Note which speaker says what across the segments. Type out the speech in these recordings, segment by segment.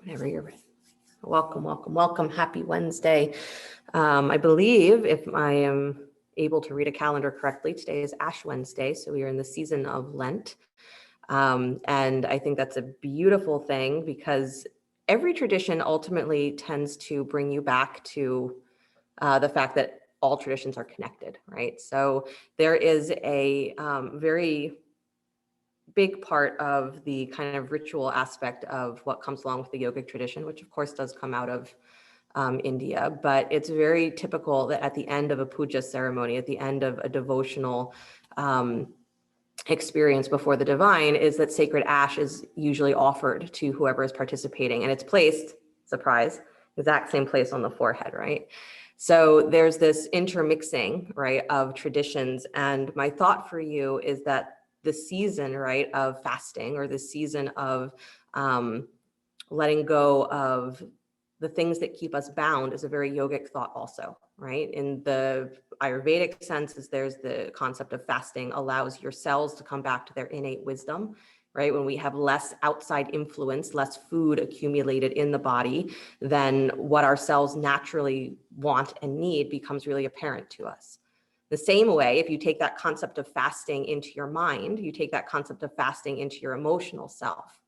Speaker 1: Whenever you're ready. Welcome, welcome, welcome. Happy Wednesday. I believe, if I am able to read a calendar correctly, today is Ash Wednesday, so we are in the season of Lent. And I think that's a beautiful thing because every tradition ultimately tends to bring you back to the fact that all traditions are connected, right? So there is a very big part of the kind of ritual aspect of what comes along with the yogic tradition, which of course does come out of India, but it's very typical that at the end of a puja ceremony, at the end of a devotional experience before the divine, is that sacred ash is usually offered to whoever is participating, and it's placed, surprise, exact same place on the forehead, right? So there's this intermixing, right, of traditions. And my thought for you is that the season, right, of fasting, or the season of letting go of the things that keep us bound, is a very yogic thought also, right? In the Ayurvedic sense, is there's the concept of fasting allows your cells to come back to their innate wisdom, right? When we have less outside influence, less food accumulated in the body, then what our cells naturally want and need becomes really apparent to us. The same way, if you take that concept of fasting into your mind, you take that concept of fasting into your emotional self,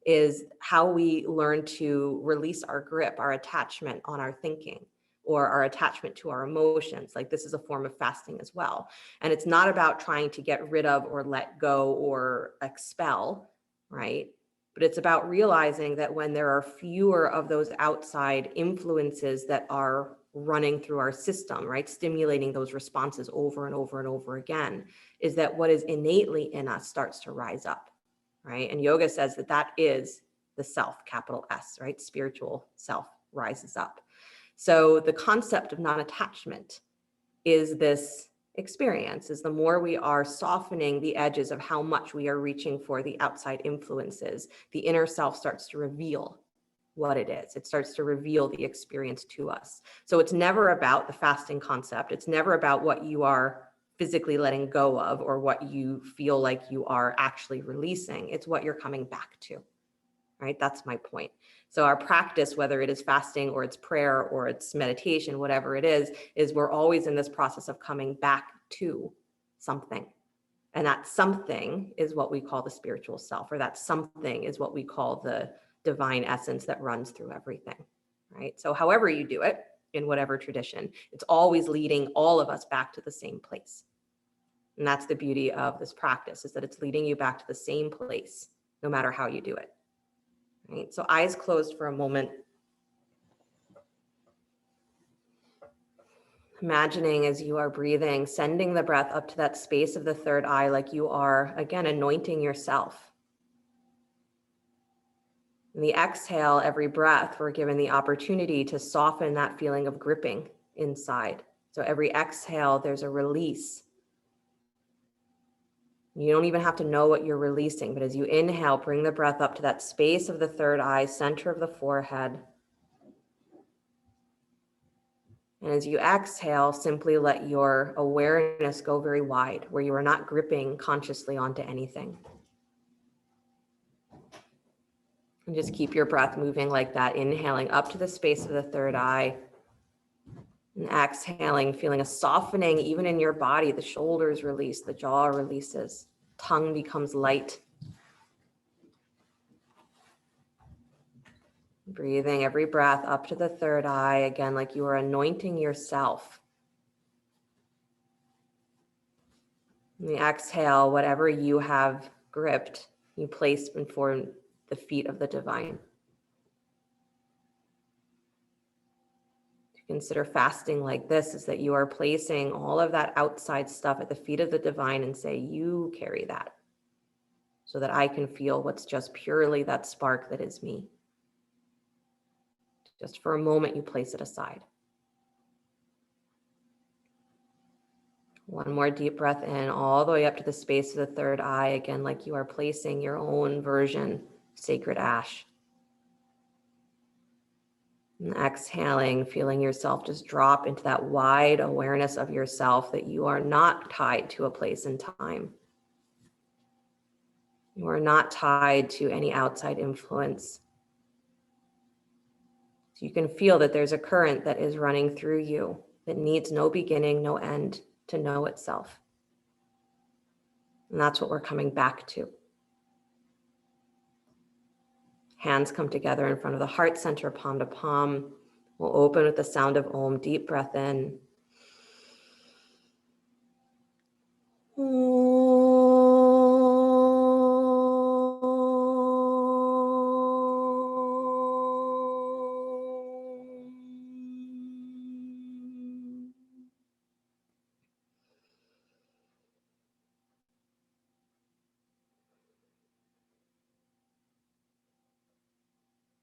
Speaker 1: is how we learn to release our grip, our attachment on our thinking, or our attachment to our emotions. Like, this is a form of fasting as well. And it's not about trying to get rid of or let go or expel, right? But it's about realizing that when there are fewer of those outside influences that are running through our system, right, stimulating those responses over and over and over again, is that what is innately in us starts to rise up, right? And yoga says that that is the self, capital S, right? Spiritual self rises up. So the concept of non-attachment is this experience, is the more we are softening the edges of how much we are reaching for the outside influences, the inner self starts to reveal what it is. It starts to reveal the experience to us. So it's never about the fasting concept. It's never about what you are physically letting go of or what you feel like you are actually releasing. It's what you're coming back to, right? That's my point. So our practice, whether it is fasting or it's prayer or it's meditation, whatever it is we're always in this process of coming back to something. And that something is what we call the spiritual self, or that something is what we call the divine essence that runs through everything, right? So however you do it, in whatever tradition, it's always leading all of us back to the same place. And that's the beauty of this practice, is that it's leading you back to the same place, no matter how you do it, right? So eyes closed for a moment. Imagining as you are breathing, sending the breath up to that space of the third eye, like you are, again, anointing yourself. In the exhale, every breath, we're given the opportunity to soften that feeling of gripping inside. So every exhale, there's a release. You don't even have to know what you're releasing, but as you inhale, bring the breath up to that space of the third eye, center of the forehead. And as you exhale, simply let your awareness go very wide, where you are not gripping consciously onto anything. And just keep your breath moving like that, inhaling up to the space of the third eye. And exhaling, feeling a softening even in your body. The shoulders release, the jaw releases, tongue becomes light. Breathing every breath up to the third eye, again, like you are anointing yourself. And the exhale, whatever you have gripped, you place before the feet of the divine. Consider fasting like this, is that you are placing all of that outside stuff at the feet of the divine and say, you carry that so that I can feel what's just purely that spark that is me. Just for a moment, you place it aside. One more deep breath in, all the way up to the space of the third eye, again, like you are placing your own version of sacred ash. And exhaling, feeling yourself just drop into that wide awareness of yourself, that you are not tied to a place and time. You are not tied to any outside influence. So you can feel that there's a current that is running through you that needs no beginning, no end to know itself. And that's what we're coming back to. Hands come together in front of the heart center, palm to palm. We'll open with the sound of Om. Deep breath in.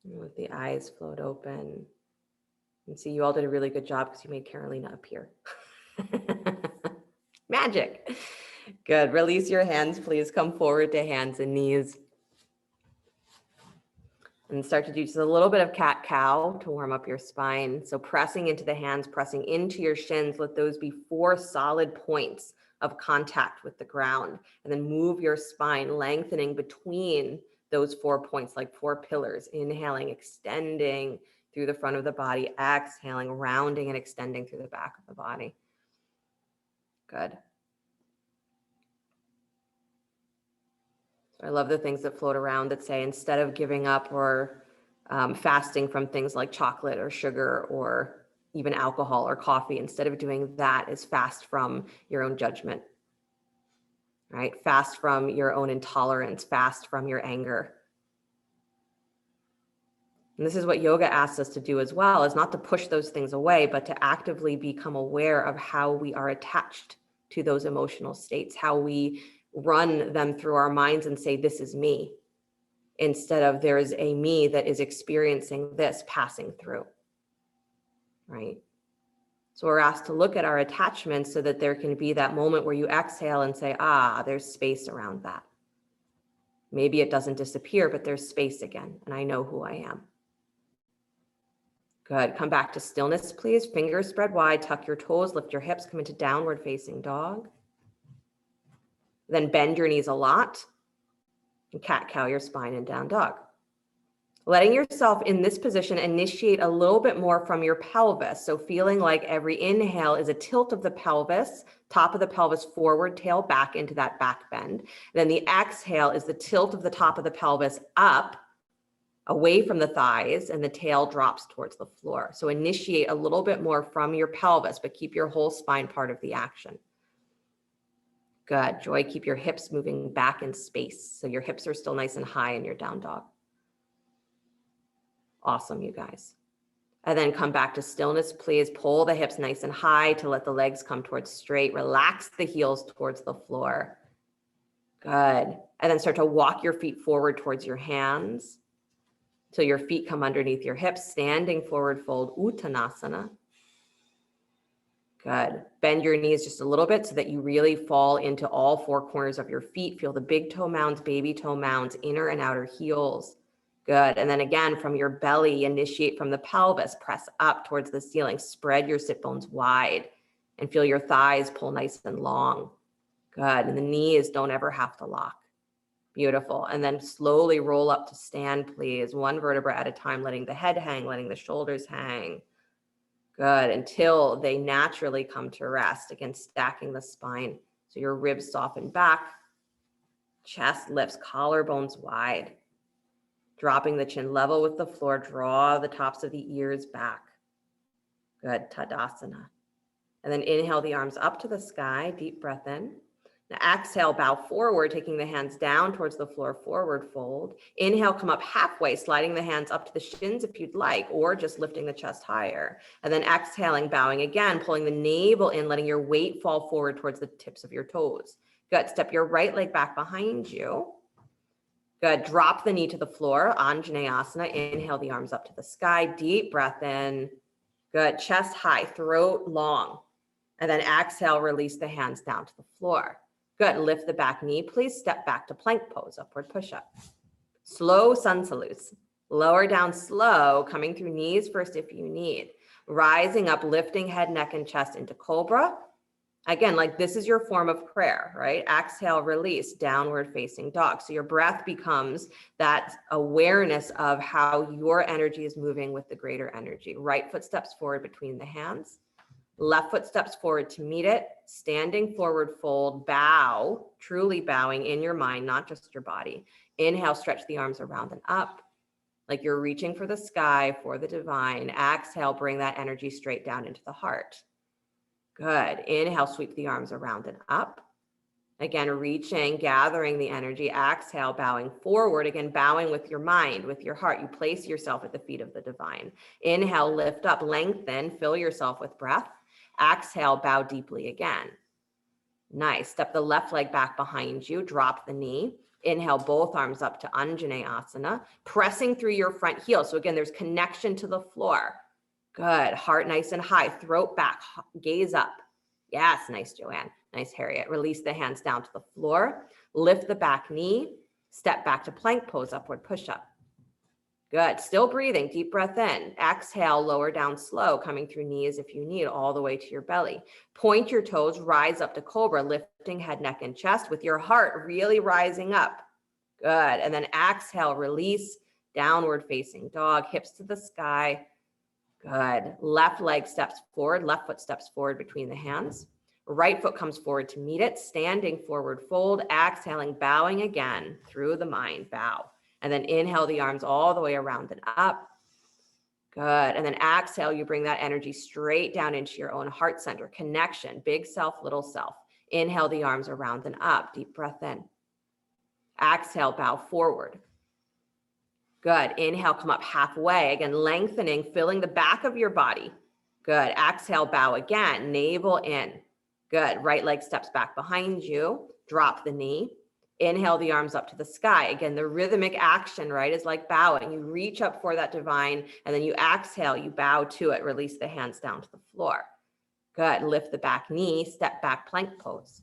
Speaker 1: With the eyes float open. And see, you all did a really good job because you made Carolina appear. Magic. Good. Release your hands, please. Come forward to hands and knees. And start to do just a little bit of cat-cow to warm up your spine. So pressing into the hands, pressing into your shins, let those be 4 solid points of contact with the ground. And then move your spine, lengthening between those 4 points like 4 pillars. Inhaling, extending through the front of the body. Exhaling, rounding and extending through the back of the body. Good. I love the things that float around that say, instead of giving up or fasting from things like chocolate or sugar or even alcohol or coffee, instead of doing that, is fast from your own judgment, right? Fast from your own intolerance, fast from your anger. And this is what yoga asks us to do as well, is not to push those things away, but to actively become aware of how we are attached to those emotional states, how we run them through our minds and say, this is me, instead of there is a me that is experiencing this passing through, right? So we're asked to look at our attachments so that there can be that moment where you exhale and say, there's space around that. Maybe it doesn't disappear, but there's space again, and I know who I am. Good. Come back to stillness, please. Fingers spread wide, tuck your toes, lift your hips, come into downward facing dog. Then bend your knees a lot and cat-cow your spine in down dog. Letting yourself in this position initiate a little bit more from your pelvis. So feeling like every inhale is a tilt of the pelvis, top of the pelvis forward, tail back into that back bend. Then the exhale is the tilt of the top of the pelvis up, away from the thighs, and the tail drops towards the floor. So initiate a little bit more from your pelvis, but keep your whole spine part of the action. Good. Joy, keep your hips moving back in space. So your hips are still nice and high in your down dog. Awesome, you guys. And then come back to stillness, please. Pull the hips nice and high to let the legs come towards straight. Relax the heels towards the floor. Good. And then start to walk your feet forward towards your hands till your feet come underneath your hips. Standing forward fold, Uttanasana. Good. Bend your knees just a little bit so that you really fall into all 4 corners of your feet. Feel the big toe mounds, baby toe mounds, inner and outer heels. Good. And then again, from your belly, initiate from the pelvis, press up towards the ceiling, spread your sit bones wide and feel your thighs pull nice and long. Good. And the knees don't ever have to lock. Beautiful. And then slowly roll up to stand, please. 1 vertebra at a time, letting the head hang, letting the shoulders hang. Good, until they naturally come to rest. Again, stacking the spine. So your ribs soften back, chest lifts, collarbones wide. Dropping the chin level with the floor, draw the tops of the ears back. Good, Tadasana. And then inhale the arms up to the sky, deep breath in. Now exhale, bow forward, taking the hands down towards the floor, forward fold. Inhale, come up halfway, sliding the hands up to the shins if you'd like, or just lifting the chest higher. And then exhaling, bowing again, pulling the navel in, letting your weight fall forward towards the tips of your toes. Good, step your right leg back behind you. Good, drop the knee to the floor, Anjaneyasana. Inhale the arms up to the sky, deep breath in. Good, chest high, throat long. And then exhale, release the hands down to the floor. Good. Lift the back knee, please. Step back to plank pose, upward push-up. Slow sun salutes. Lower down slow, coming through knees first if you need. Rising up, lifting head, neck, and chest into cobra. Again, like this is your form of prayer, right? Exhale, release, downward facing dog. So your breath becomes that awareness of how your energy is moving with the greater energy. Right foot steps forward between the hands. Left foot steps forward to meet it. Standing forward, fold, bow, truly bowing in your mind, not just your body. Inhale, stretch the arms around and up, like you're reaching for the sky, for the divine. Exhale, bring that energy straight down into the heart. Good. Inhale, sweep the arms around and up. Again, reaching, gathering the energy. Exhale, bowing forward. Again, bowing with your mind, with your heart. You place yourself at the feet of the divine. Inhale, lift up, lengthen, fill yourself with breath. Exhale, bow deeply again. Nice. Step the left leg back behind you. Drop the knee. Inhale, both arms up to Anjaneyasana, pressing through your front heel. So again, there's connection to the floor. Good. Heart nice and high. Throat back. Gaze up. Yes. Nice, Joanne. Nice, Harriet. Release the hands down to the floor. Lift the back knee. Step back to plank pose, upward push-up. Good. Still breathing. Deep breath in. Exhale, lower down slow, coming through knees if you need, all the way to your belly. Point your toes, rise up to cobra, lifting head, neck, and chest with your heart really rising up. Good. And then exhale, release, downward facing dog, hips to the sky. Good. Left leg steps forward, left foot steps forward between the hands. Right foot comes forward to meet it, standing forward fold, exhaling, bowing again through the mind, bow. And then inhale the arms all the way around and up. Good. And then exhale, you bring that energy straight down into your own heart center, connection, big self, little self. Inhale the arms around and up, deep breath in. Exhale, bow forward. Good. Inhale, come up halfway. Again, lengthening, filling the back of your body. Good. Exhale, bow again, navel in. Good. Right leg steps back behind you. Drop the knee. Inhale the arms up to the sky. Again, the rhythmic action, right, is like bowing. You reach up for that divine, and then you exhale, you bow to it. Release the hands down to the floor. Good. Lift the back knee, step back plank pose.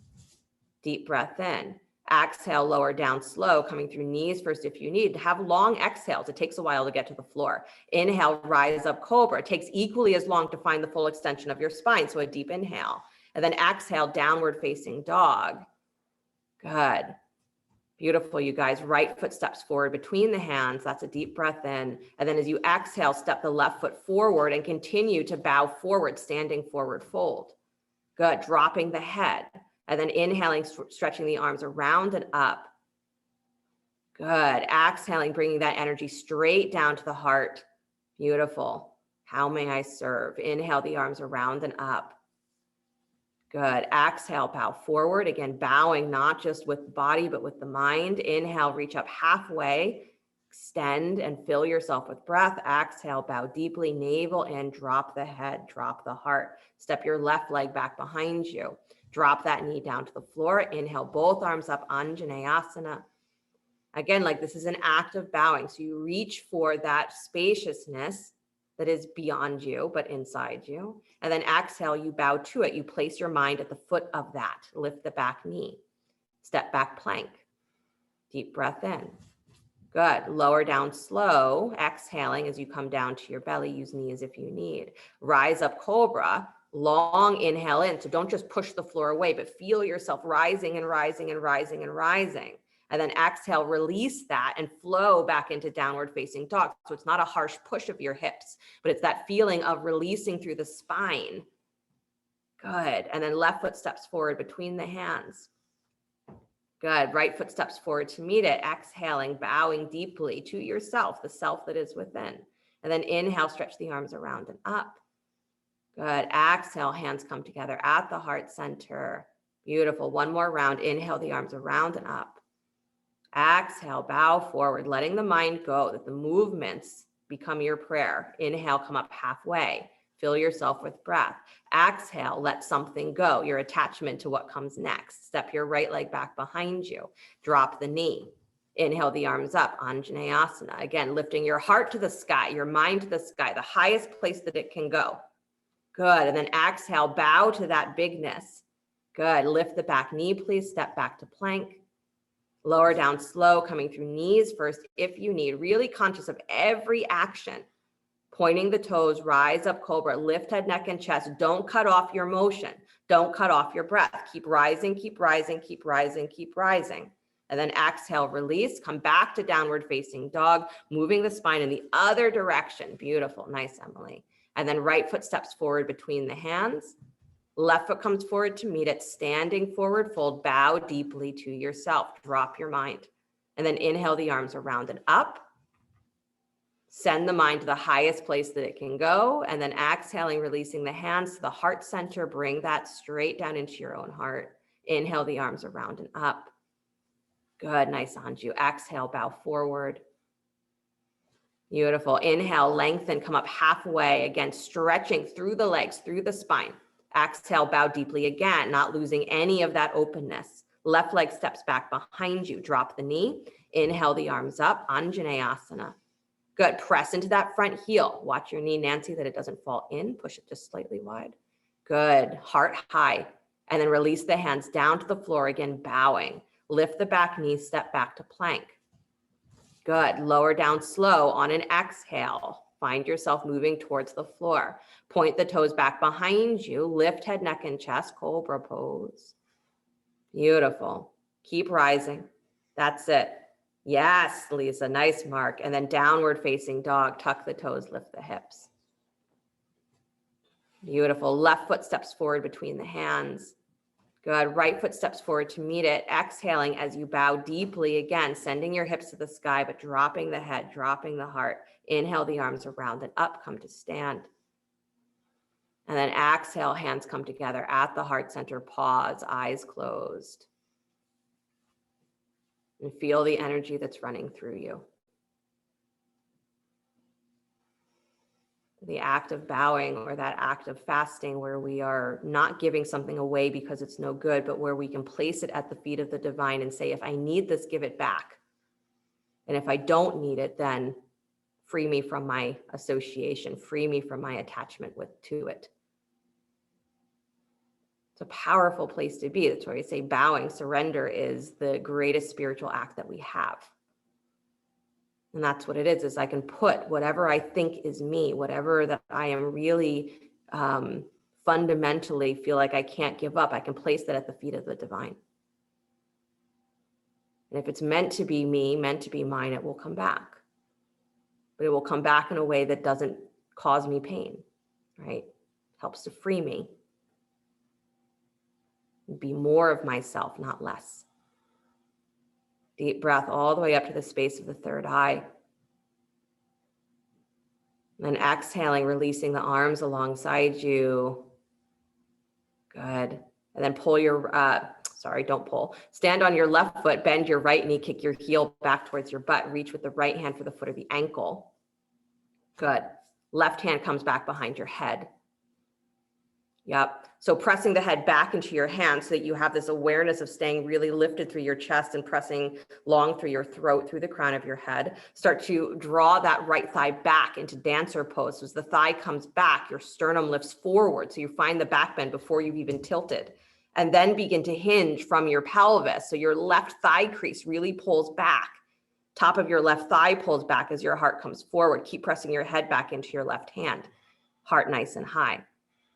Speaker 1: Deep breath in. Exhale, lower down slow, coming through knees first if you need. Have long exhales. It takes a while to get to the floor. Inhale, rise up cobra. It takes equally as long to find the full extension of your spine. So a deep inhale. And then exhale, downward facing dog. Good. Beautiful, you guys. Right foot steps forward between the hands. That's a deep breath in. And then as you exhale, step the left foot forward and continue to bow forward, standing forward fold. Good. Dropping the head. And then inhaling, stretching the arms around and up. Good. Exhaling, bringing that energy straight down to the heart. Beautiful. How may I serve? Inhale the arms around and up. Good. Exhale, bow forward. Again, bowing not just with the body, but with the mind. Inhale, reach up halfway. Extend and fill yourself with breath. Exhale, bow deeply, navel in, drop the head, drop the heart. Step your left leg back behind you. Drop that knee down to the floor. Inhale, both arms up, Anjaneyasana. Again, like this is an act of bowing. So you reach for that spaciousness that is beyond you, but inside you. And then exhale, you bow to it. You place your mind at the foot of that. Lift the back knee. Step back plank. Deep breath in. Good. Lower down slow. Exhaling as you come down to your belly. Use knees if you need. Rise up cobra. Long inhale in. So don't just push the floor away, but feel yourself rising and rising and rising and rising. And then exhale, release that and flow back into downward facing dog. So it's not a harsh push of your hips, but it's that feeling of releasing through the spine. Good. And then left foot steps forward between the hands. Good. Right foot steps forward to meet it. Exhaling, bowing deeply to yourself, the self that is within. And then inhale, stretch the arms around and up. Good. Exhale, hands come together at the heart center. Beautiful. One more round. Inhale the arms around and up. Exhale, bow forward, letting the mind go, that the movements become your prayer. Inhale, come up halfway. Fill yourself with breath. Exhale, let something go, your attachment to what comes next. Step your right leg back behind you. Drop the knee. Inhale the arms up, Anjaneyasana. Again, lifting your heart to the sky, your mind to the sky, the highest place that it can go. Good. And then exhale, bow to that bigness. Good. Lift the back knee, please. Step back to plank. Lower down slow, coming through knees first if you need. Really conscious of every action. Pointing the toes, rise up cobra, lift head, neck, and chest. Don't cut off your motion. Don't cut off your breath. Keep rising, keep rising, keep rising, keep rising. And then exhale, release, come back to downward facing dog, moving the spine in the other direction. Beautiful, nice, Emily. And then right foot steps forward between the hands. Left foot comes forward to meet it, standing forward fold, bow deeply to yourself, drop your mind. And then inhale the arms around and up. Send the mind to the highest place that it can go. And then exhaling, releasing the hands to the heart center, bring that straight down into your own heart. Inhale the arms around and up. Good, nice, Anju. Exhale, bow forward. Beautiful. Inhale, lengthen, come up halfway. Again, stretching through the legs, through the spine. Exhale, bow deeply again, not losing any of that openness. Left leg steps back behind you. Drop the knee. Inhale the arms up, Anjaneyasana. Good. Press into that front heel. Watch your knee, Nancy, that it doesn't fall in. Push it just slightly wide. Good. Heart high. And then release the hands down to the floor again, bowing. Lift the back knee, step back to plank. Good. Lower down slow on an exhale. Find yourself moving towards the floor. Point the toes back behind you. Lift head, neck, and chest. Cobra pose. Beautiful. Keep rising. That's it. Yes, Lisa. Nice, Mark. And then downward facing dog. Tuck the toes, lift the hips. Beautiful. Left foot steps forward between the hands. Good. Right foot steps forward to meet it. Exhaling as you bow deeply again, sending your hips to the sky, but dropping the head, dropping the heart. Inhale the arms around and up, come to stand. And then exhale, hands come together at the heart center, pause, eyes closed. And feel the energy that's running through you. The act of bowing, or that act of fasting where we are not giving something away because it's no good, but where we can place it at the feet of the divine and say, if I need this, give it back. And if I don't need it, then free me from my association, free me from my attachment to it. It's a powerful place to be. That's why I say bowing, surrender is the greatest spiritual act that we have. And that's what it is I can put whatever I think is me, whatever that I am really fundamentally feel like I can't give up, I can place that at the feet of the divine. And if it's meant to be me, meant to be mine, it will come back. But it will come back in a way that doesn't cause me pain, right? Helps to free me. Be more of myself, not less. Deep breath all the way up to the space of the third eye. And then exhaling, releasing the arms alongside you. Good. And then pull your, don't pull. Stand on your left foot, bend your right knee, kick your heel back towards your butt. Reach with the right hand for the foot or the ankle. Good. Left hand comes back behind your head. Yep. So pressing the head back into your hand so that you have this awareness of staying really lifted through your chest and pressing long through your throat, through the crown of your head. Start to draw that right thigh back into dancer pose. So as the thigh comes back, your sternum lifts forward. So you find the back bend before you've even tilted. And then begin to hinge from your pelvis. So your left thigh crease really pulls back. Top of your left thigh pulls back as your heart comes forward. Keep pressing your head back into your left hand. Heart nice and high.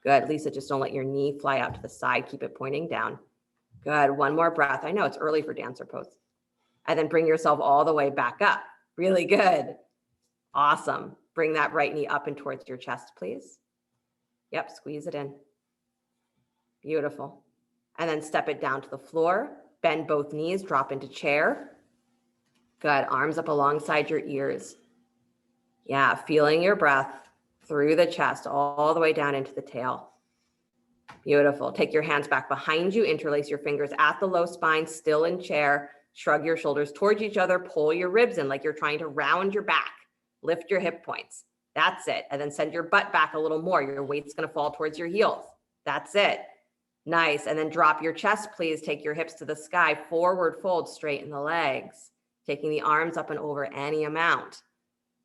Speaker 1: Good. Lisa, just don't let your knee fly out to the side. Keep it pointing down. Good. One more breath. I know it's early for dancer pose. And then bring yourself all the way back up. Really good. Awesome. Bring that right knee up and towards your chest, please. Yep. Squeeze it in. Beautiful. And then step it down to the floor. Bend both knees. Drop into chair. Good. Arms up alongside your ears. Yeah. Feeling your breath through the chest, all the way down into the tail. Beautiful. Take your hands back behind you, interlace your fingers at the low spine, still in chair, shrug your shoulders towards each other, pull your ribs in like you're trying to round your back, lift your hip points. That's it. And then send your butt back a little more. Your weight's going to fall towards your heels. That's it. Nice. And then drop your chest, please. Take your hips to the sky, forward fold, straighten the legs, taking the arms up and over any amount.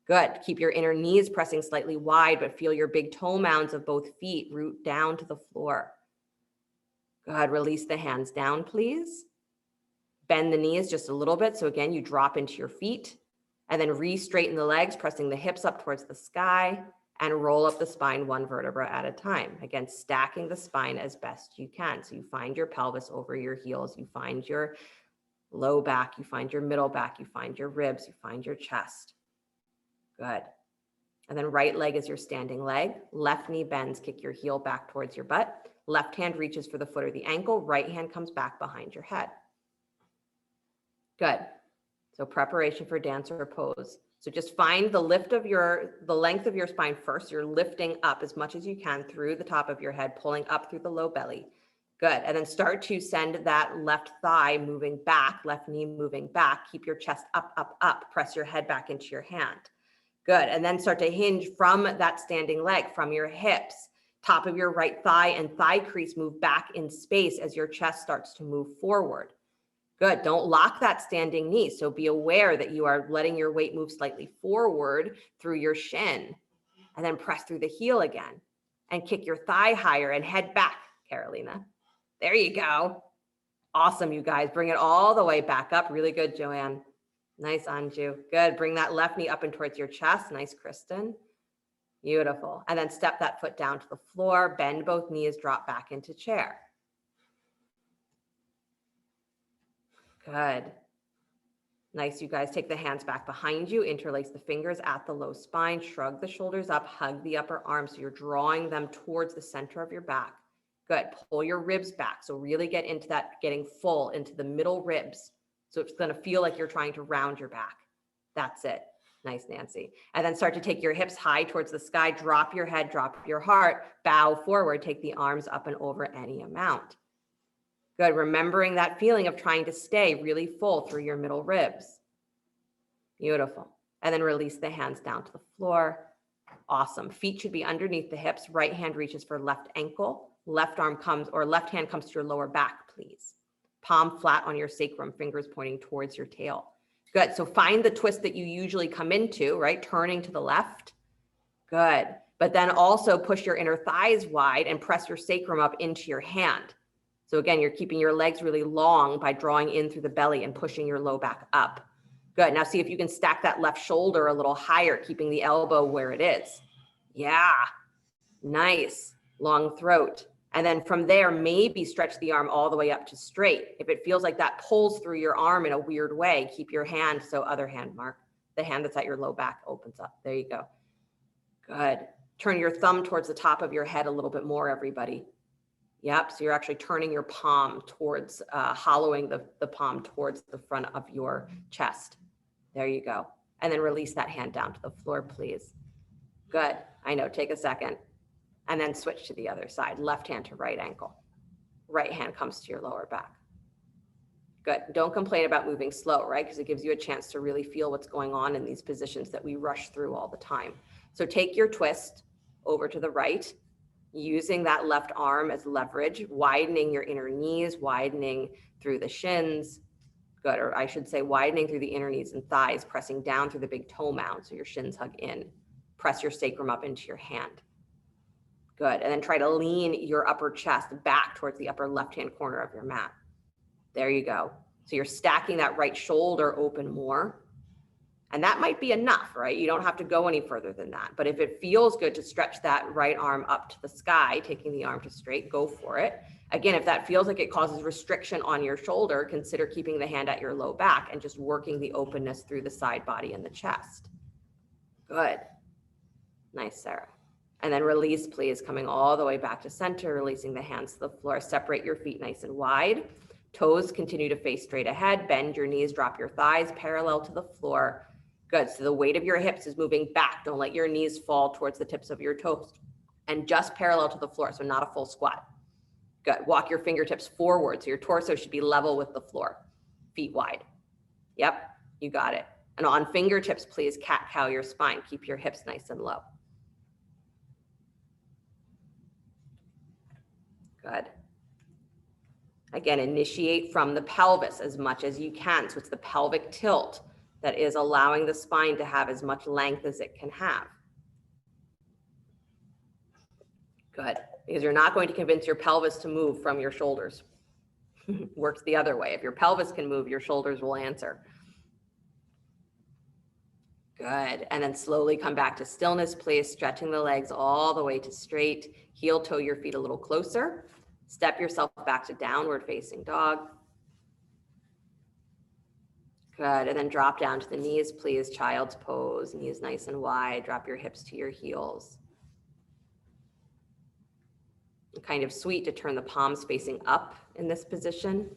Speaker 1: Good. Keep your inner knees pressing slightly wide, but feel your big toe mounds of both feet root down to the floor. Good. Release the hands down, please. Bend the knees just a little bit. So again, you drop into your feet and then re-straighten the legs, pressing the hips up towards the sky. and roll up the spine one vertebra at a time. Again, stacking the spine as best you can. So you find your pelvis over your heels, you find your low back, you find your middle back, you find your ribs, you find your chest. Good. And then right leg is your standing leg. Left knee bends, kick your heel back towards your butt. Left hand reaches for the foot or the ankle. Right hand comes back behind your head. Good. So preparation for dance or pose. So just find the length of your spine first. You're lifting up as much as you can through the top of your head, pulling up through the low belly. Good. And then start to send that left thigh moving back, left knee moving back. Keep your chest up, up, up. Press your head back into your hand. Good. And then start to hinge from that standing leg, from your hips. Top of your right thigh and thigh crease move back in space as your chest starts to move forward. Good. Don't lock that standing knee. So be aware that you are letting your weight move slightly forward through your shin, and then press through the heel again and kick your thigh higher and head back, Carolina. There you go. Awesome, you guys. Bring it all the way back up. Really good, Joanne. Nice, Anju. Good. Bring that left knee up and towards your chest. Nice, Kristen. Beautiful. And then step that foot down to the floor. Bend both knees, drop back into chair. Good. Nice, you guys. Take the hands back behind you, interlace the fingers at the low spine, shrug the shoulders up, hug the upper arms. So you're drawing them towards the center of your back. Good. Pull your ribs back. So really get into that, getting full into the middle ribs. So it's going to feel like you're trying to round your back. That's it. Nice, Nancy. And then start to take your hips high towards the sky, drop your head, drop your heart, bow forward, take the arms up and over any amount. Good. Remembering that feeling of trying to stay really full through your middle ribs. Beautiful. And then release the hands down to the floor. Awesome. Feet should be underneath the hips. Right hand reaches for left ankle. Left arm comes, or left hand comes to your lower back, please. Palm flat on your sacrum, fingers pointing towards your tail. Good. So find the twist that you usually come into, right? Turning to the left. Good. But then also push your inner thighs wide and press your sacrum up into your hand. So again, you're keeping your legs really long by drawing in through the belly and pushing your low back up. Good. Now see if you can stack that left shoulder a little higher, keeping the elbow where it is. Yeah. Nice. Long throat. And then from there, maybe stretch the arm all the way up to straight. If it feels like that pulls through your arm in a weird way, keep your hand, so other hand, Mark, the hand that's at your low back opens up. There you go. Good. Turn your thumb towards the top of your head a little bit more, everybody. Yep. So you're actually turning your palm towards, hollowing the palm towards the front of your chest. There you go. And then release that hand down to the floor, please. Good. I know. Take a second. And then switch to the other side. Left hand to right ankle. Right hand comes to your lower back. Good. Don't complain about moving slow, right? Because it gives you a chance to really feel what's going on in these positions that we rush through all the time. So take your twist over to the right, using that left arm as leverage, widening your inner knees, widening through the shins. Good. Or I should say widening through the inner knees and thighs, pressing down through the big toe mound so your shins hug in. Press your sacrum up into your hand. Good. And then try to lean your upper chest back towards the upper left-hand corner of your mat. There you go. So you're stacking that right shoulder open more. And that might be enough, right? You don't have to go any further than that. But if it feels good to stretch that right arm up to the sky, taking the arm to straight, go for it. Again, if that feels like it causes restriction on your shoulder, consider keeping the hand at your low back and just working the openness through the side body and the chest. Good. Nice, Sarah. And then release, please, coming all the way back to center, releasing the hands to the floor. Separate your feet nice and wide. Toes continue to face straight ahead. Bend your knees, drop your thighs parallel to the floor. Good. So the weight of your hips is moving back. Don't let your knees fall towards the tips of your toes. And just parallel to the floor, so not a full squat. Good. Walk your fingertips forward, so your torso should be level with the floor. Feet wide. Yep, you got it. And on fingertips, please cat-cow your spine. Keep your hips nice and low. Good. Again, initiate from the pelvis as much as you can. So it's the pelvic tilt that is allowing the spine to have as much length as it can have. Good. Because you're not going to convince your pelvis to move from your shoulders. Works the other way. If your pelvis can move, your shoulders will answer. Good. And then slowly come back to stillness, please, stretching the legs all the way to straight. Heel toe your feet a little closer. Step yourself back to downward facing dog. Good. And then drop down to the knees, please. Child's pose, knees nice and wide. Drop your hips to your heels. Kind of sweet to turn the palms facing up in this position.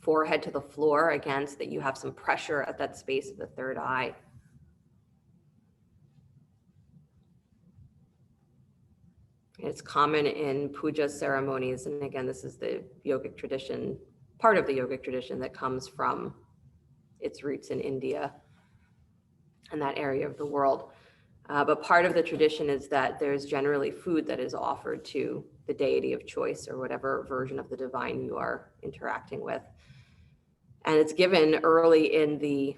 Speaker 1: Forehead to the floor again, so that you have some pressure at that space of the third eye. It's common in puja ceremonies. And again, this is the yogic tradition, part of the yogic tradition that comes from its roots in India and that area of the world. But part of the tradition is that there's generally food that is offered to the deity of choice or whatever version of the divine you are interacting with. And it's given early in the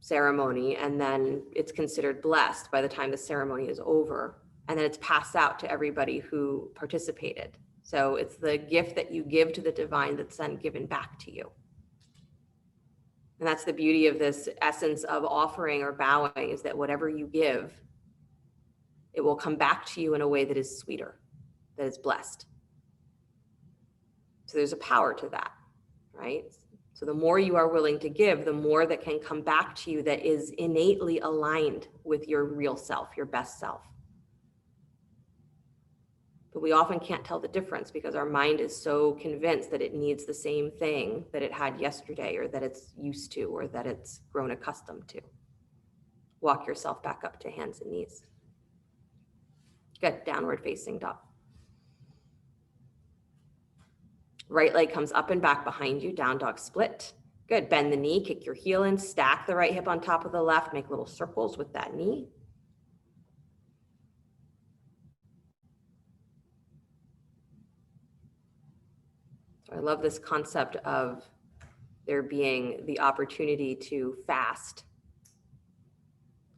Speaker 1: ceremony, and then it's considered blessed by the time the ceremony is over. And then it's passed out to everybody who participated. So it's the gift that you give to the divine that's then given back to you. And that's the beauty of this essence of offering or bowing, is that whatever you give, it will come back to you in a way that is sweeter, that is blessed. So there's a power to that, right? So the more you are willing to give, the more that can come back to you that is innately aligned with your real self, your best self. But we often can't tell the difference because our mind is so convinced that it needs the same thing that it had yesterday, or that it's used to, or that it's grown accustomed to. Walk yourself back up to hands and knees. Good. Downward facing dog. Right leg comes up and back behind you. Down dog split. Good. Bend the knee, kick your heel in, stack the right hip on top of the left, make little circles with that knee. So I love this concept of there being the opportunity to fast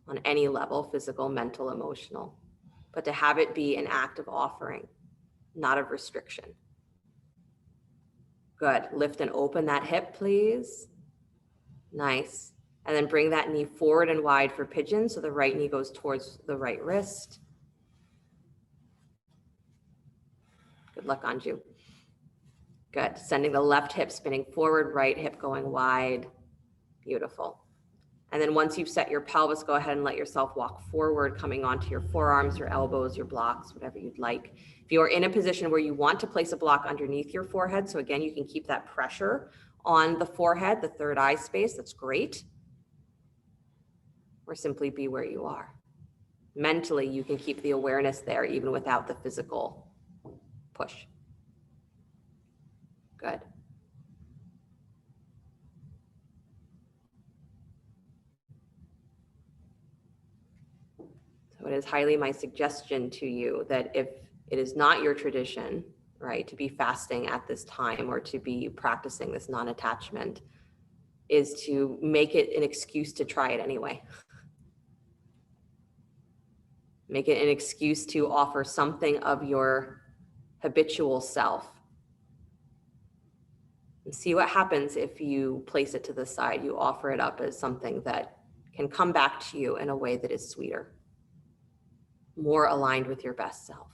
Speaker 1: on any level, physical, mental, emotional, but to have it be an act of offering, not of restriction. Good. Lift and open that hip, please. Nice. And then bring that knee forward and wide for pigeon, so the right knee goes towards the right wrist. Good luck, Anju. Good. Sending the left hip spinning forward, right hip going wide. Beautiful. And then once you've set your pelvis, go ahead and let yourself walk forward, coming onto your forearms, your elbows, your blocks, whatever you'd like. If you are in a position where you want to place a block underneath your forehead, so again, you can keep that pressure on the forehead, the third eye space, that's great. Or simply be where you are. Mentally, you can keep the awareness there even without the physical push. Good. So it is highly my suggestion to you that if it is not your tradition, right, to be fasting at this time or to be practicing this non-attachment, is to make it an excuse to try it anyway. Make it an excuse to offer something of your habitual self. And see what happens if you place it to the side, you offer it up as something that can come back to you in a way that is sweeter, more aligned with your best self.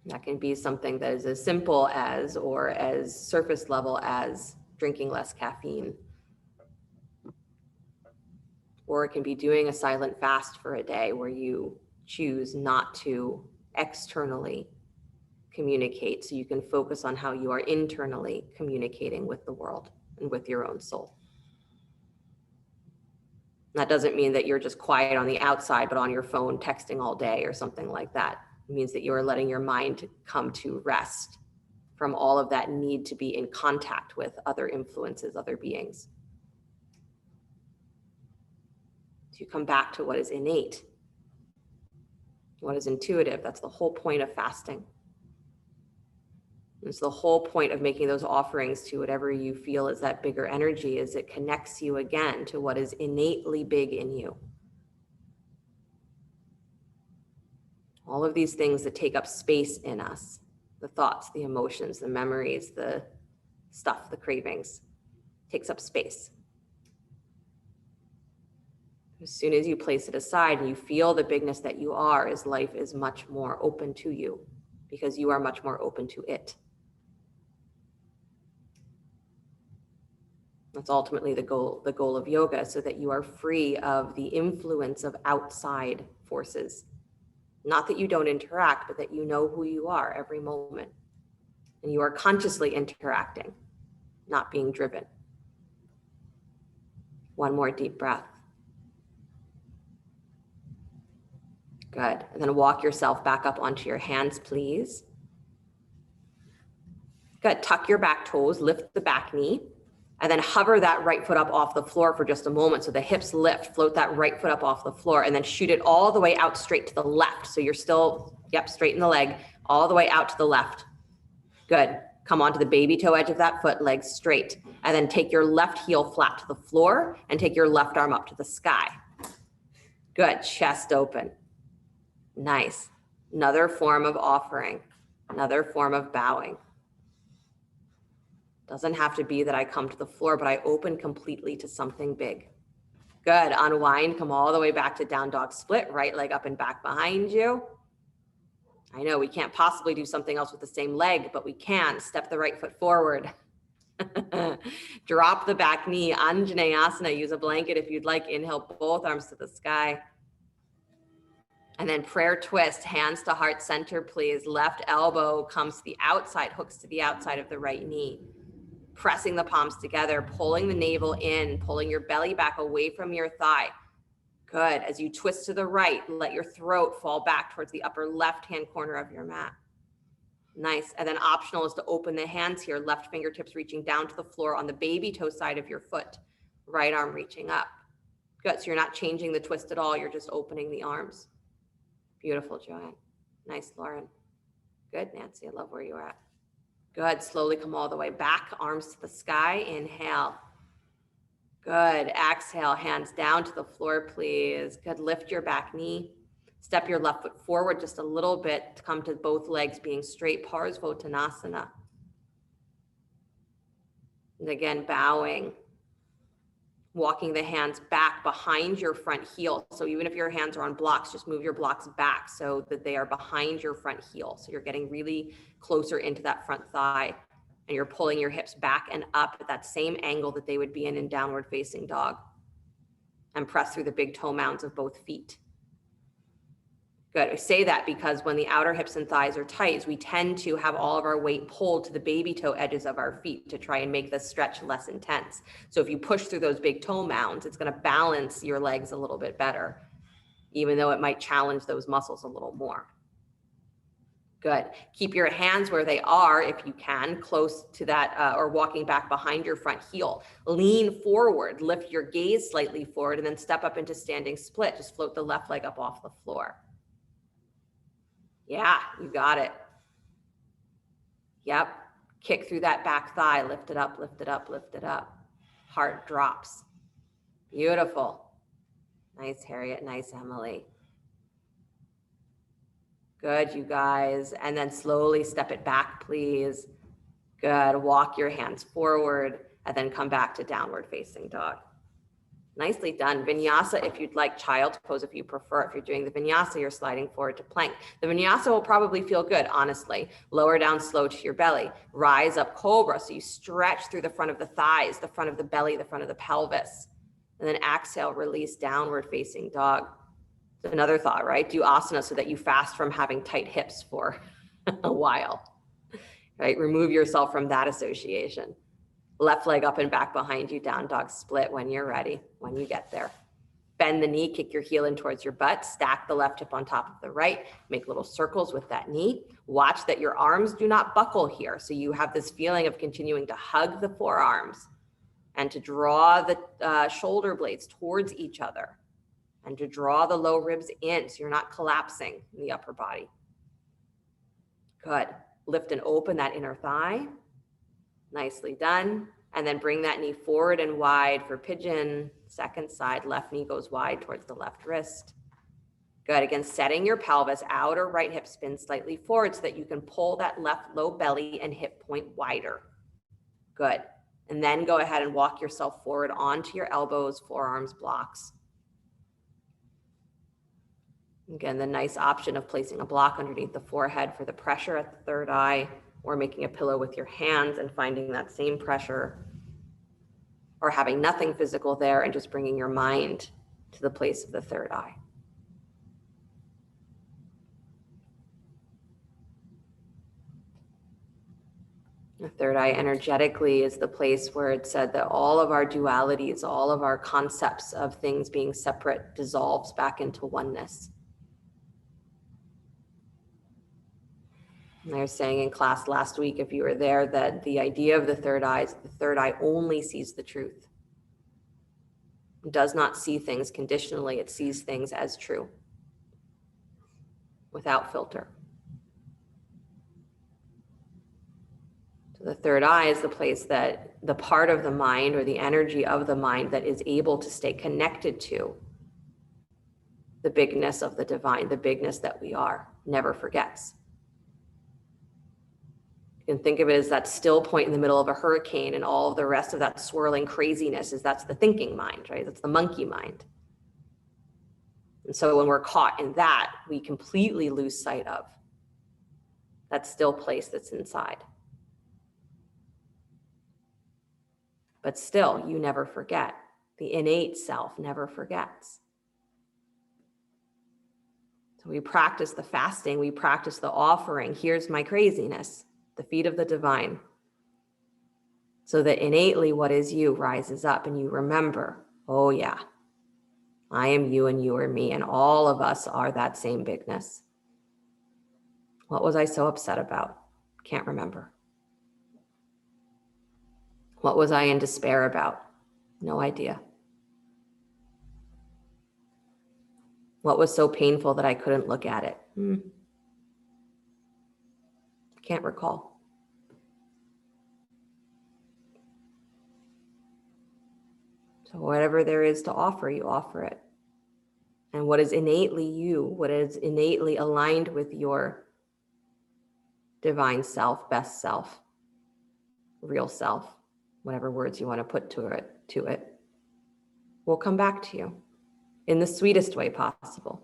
Speaker 1: That can be something that is as simple as, or as surface level as, drinking less caffeine. Or it can be doing a silent fast for a day where you choose not to externally communicate, so you can focus on how you are internally communicating with the world and with your own soul. That doesn't mean that you're just quiet on the outside, but on your phone texting all day or something like that. It means that you're letting your mind come to rest from all of that need to be in contact with other influences, other beings. So you come back to what is innate, what is intuitive. That's the whole point of fasting. It's the whole point of making those offerings to whatever you feel is that bigger energy, is it connects you again to what is innately big in you. All of these things that take up space in us, the thoughts, the emotions, the memories, the stuff the cravings, takes up space. As soon as you place it aside and you feel the bigness that you are, is life is much more open to you because you are much more open to it. That's ultimately the goal of yoga, so that you are free of the influence of outside forces. Not that you don't interact, but that you know who you are every moment. And you are consciously interacting, not being driven. One more deep breath. Good. And then walk yourself back up onto your hands, please. Good. Tuck your back toes, lift the back knee, and then hover that right foot up off the floor for just a moment. So the hips lift, float that right foot up off the floor, and then shoot it all the way out straight to the left. So you're still, straighten the leg all the way out to the left. Good. Come onto the baby toe edge of that foot, legs straight. And then take your left heel flat to the floor and take your left arm up to the sky. Good. Chest open. Nice. Another form of offering, another form of bowing. Doesn't have to be that I come to the floor, but I open completely to something big. Good. Unwind, come all the way back to down dog split, right leg up and back behind you. I know we can't possibly do something else with the same leg, but we can. Step the right foot forward. Drop the back knee, Anjaneyasana. Use a blanket if you'd like. Inhale, both arms to the sky. And then prayer twist, hands to heart center, please. Left elbow comes to the outside, hooks to the outside of the right knee. Pressing the palms together, pulling the navel in, pulling your belly back away from your thigh. Good. As you twist to the right, let your throat fall back towards the upper left-hand corner of your mat. Nice. And then optional is to open the hands here, left fingertips reaching down to the floor on the baby toe side of your foot, right arm reaching up. Good. So you're not changing the twist at all. You're just opening the arms. Beautiful, Joanne. Nice, Lauren. Good, Nancy. I love where you're at. Good. Slowly come all the way back, arms to the sky. Inhale. Good. Exhale, hands down to the floor, please. Good. Lift your back knee. Step your left foot forward just a little bit to come to both legs being straight, Parsvottanasana. And again, bowing. Walking the hands back behind your front heel. So even if your hands are on blocks, just move your blocks back so that they are behind your front heel. So you're getting really closer into that front thigh, and you're pulling your hips back and up at that same angle that they would be in downward facing dog. And press through the big toe mounds of both feet. Good. I say that because when the outer hips and thighs are tight, we tend to have all of our weight pulled to the baby toe edges of our feet to try and make the stretch less intense. So if you push through those big toe mounds, it's going to balance your legs a little bit better, even though it might challenge those muscles a little more. Good. Keep your hands where they are, if you can, close to that or walking back behind your front heel. Lean forward, lift your gaze slightly forward, and then step up into standing split. Just float the left leg up off the floor. Yeah, you got it. Yep. Kick through that back thigh. Lift it up, lift it up, lift it up. Heart drops. Beautiful. Nice, Harriet. Nice, Emily. Good, you guys. And then slowly step it back, please. Good. Walk your hands forward and then come back to downward facing dog. Nicely done. Vinyasa, if you'd like. Child's pose, if you prefer. If you're doing the vinyasa, you're sliding forward to plank. The vinyasa will probably feel good, honestly. Lower down slow to your belly. Rise up cobra. So you stretch through the front of the thighs, the front of the belly, the front of the pelvis. And then exhale, release, downward facing dog. Another thought, right? Do asana so that you fast from having tight hips for a while, right? Remove yourself from that association. Left leg up and back behind you, down dog split when you're ready, when you get there. Bend the knee, kick your heel in towards your butt, stack the left hip on top of the right, make little circles with that knee. Watch that your arms do not buckle here. So you have this feeling of continuing to hug the forearms and to draw the shoulder blades towards each other and to draw the low ribs in so you're not collapsing in the upper body. Good. Lift and open that inner thigh. Nicely done. And then bring that knee forward and wide for pigeon. Second side, left knee goes wide towards the left wrist. Good. Again, setting your pelvis, outer right hip spin slightly forward so that you can pull that left low belly and hip point wider. Good. And then go ahead and walk yourself forward onto your elbows, forearms, blocks. Again, the nice option of placing a block underneath the forehead for the pressure at the third eye, or making a pillow with your hands and finding that same pressure, or having nothing physical there and just bringing your mind to the place of the third eye. The third eye energetically is the place where it said that all of our dualities, all of our concepts of things being separate dissolves back into oneness. And I was saying in class last week, if you were there, that the idea of the third eye is the third eye only sees the truth. It does not see things conditionally. It sees things as true, without filter. So the third eye is the place that the part of the mind or the energy of the mind that is able to stay connected to the bigness of the divine, the bigness that we are, never forgets. You can think of it as that still point in the middle of a hurricane, and all of the rest of that swirling craziness that's the thinking mind, right? That's the monkey mind. And so when we're caught in that, we completely lose sight of that still place that's inside. But still, you never forget. The innate self never forgets. So we practice the fasting, we practice the offering. Here's my craziness, the feet of the divine. So that innately what is you rises up and you remember, oh yeah, I am you and you are me, and all of us are that same bigness. What was I so upset about? Can't remember. What was I in despair about? No idea. What was so painful that I couldn't look at it? Can't recall. So whatever there is to offer, you offer it. And what is innately you, what is innately aligned with your divine self, best self, real self, whatever words you want to put to it, will come back to you in the sweetest way possible.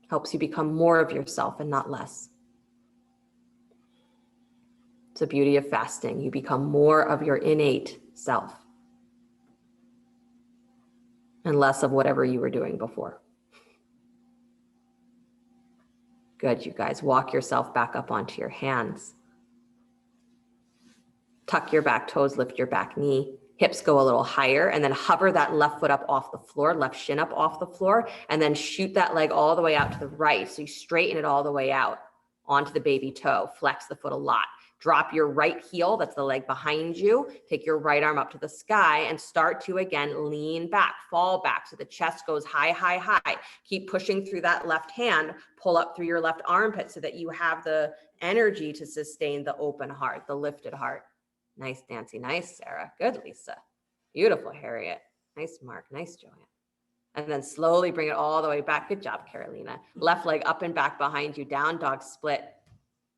Speaker 1: Helps you become more of yourself and not less. It's the beauty of fasting. You become more of your innate self and less of whatever you were doing before. Good, you guys. Walk yourself back up onto your hands. Tuck your back toes, lift your back knee. Hips go a little higher, and then hover that left foot up off the floor, left shin up off the floor, and then shoot that leg all the way out to the right. So you straighten it all the way out onto the baby toe. Flex the foot a lot. Drop your right heel, that's the leg behind you. Take your right arm up to the sky and start to, again, lean back, fall back. So the chest goes high, high, high. Keep pushing through that left hand. Pull up through your left armpit so that you have the energy to sustain the open heart, the lifted heart. Nice, Nancy. Nice, Sarah. Good, Lisa. Beautiful, Harriet. Nice, Mark. Nice, Joanne. And then slowly bring it all the way back. Good job, Carolina. Left leg up and back behind you. Down dog split.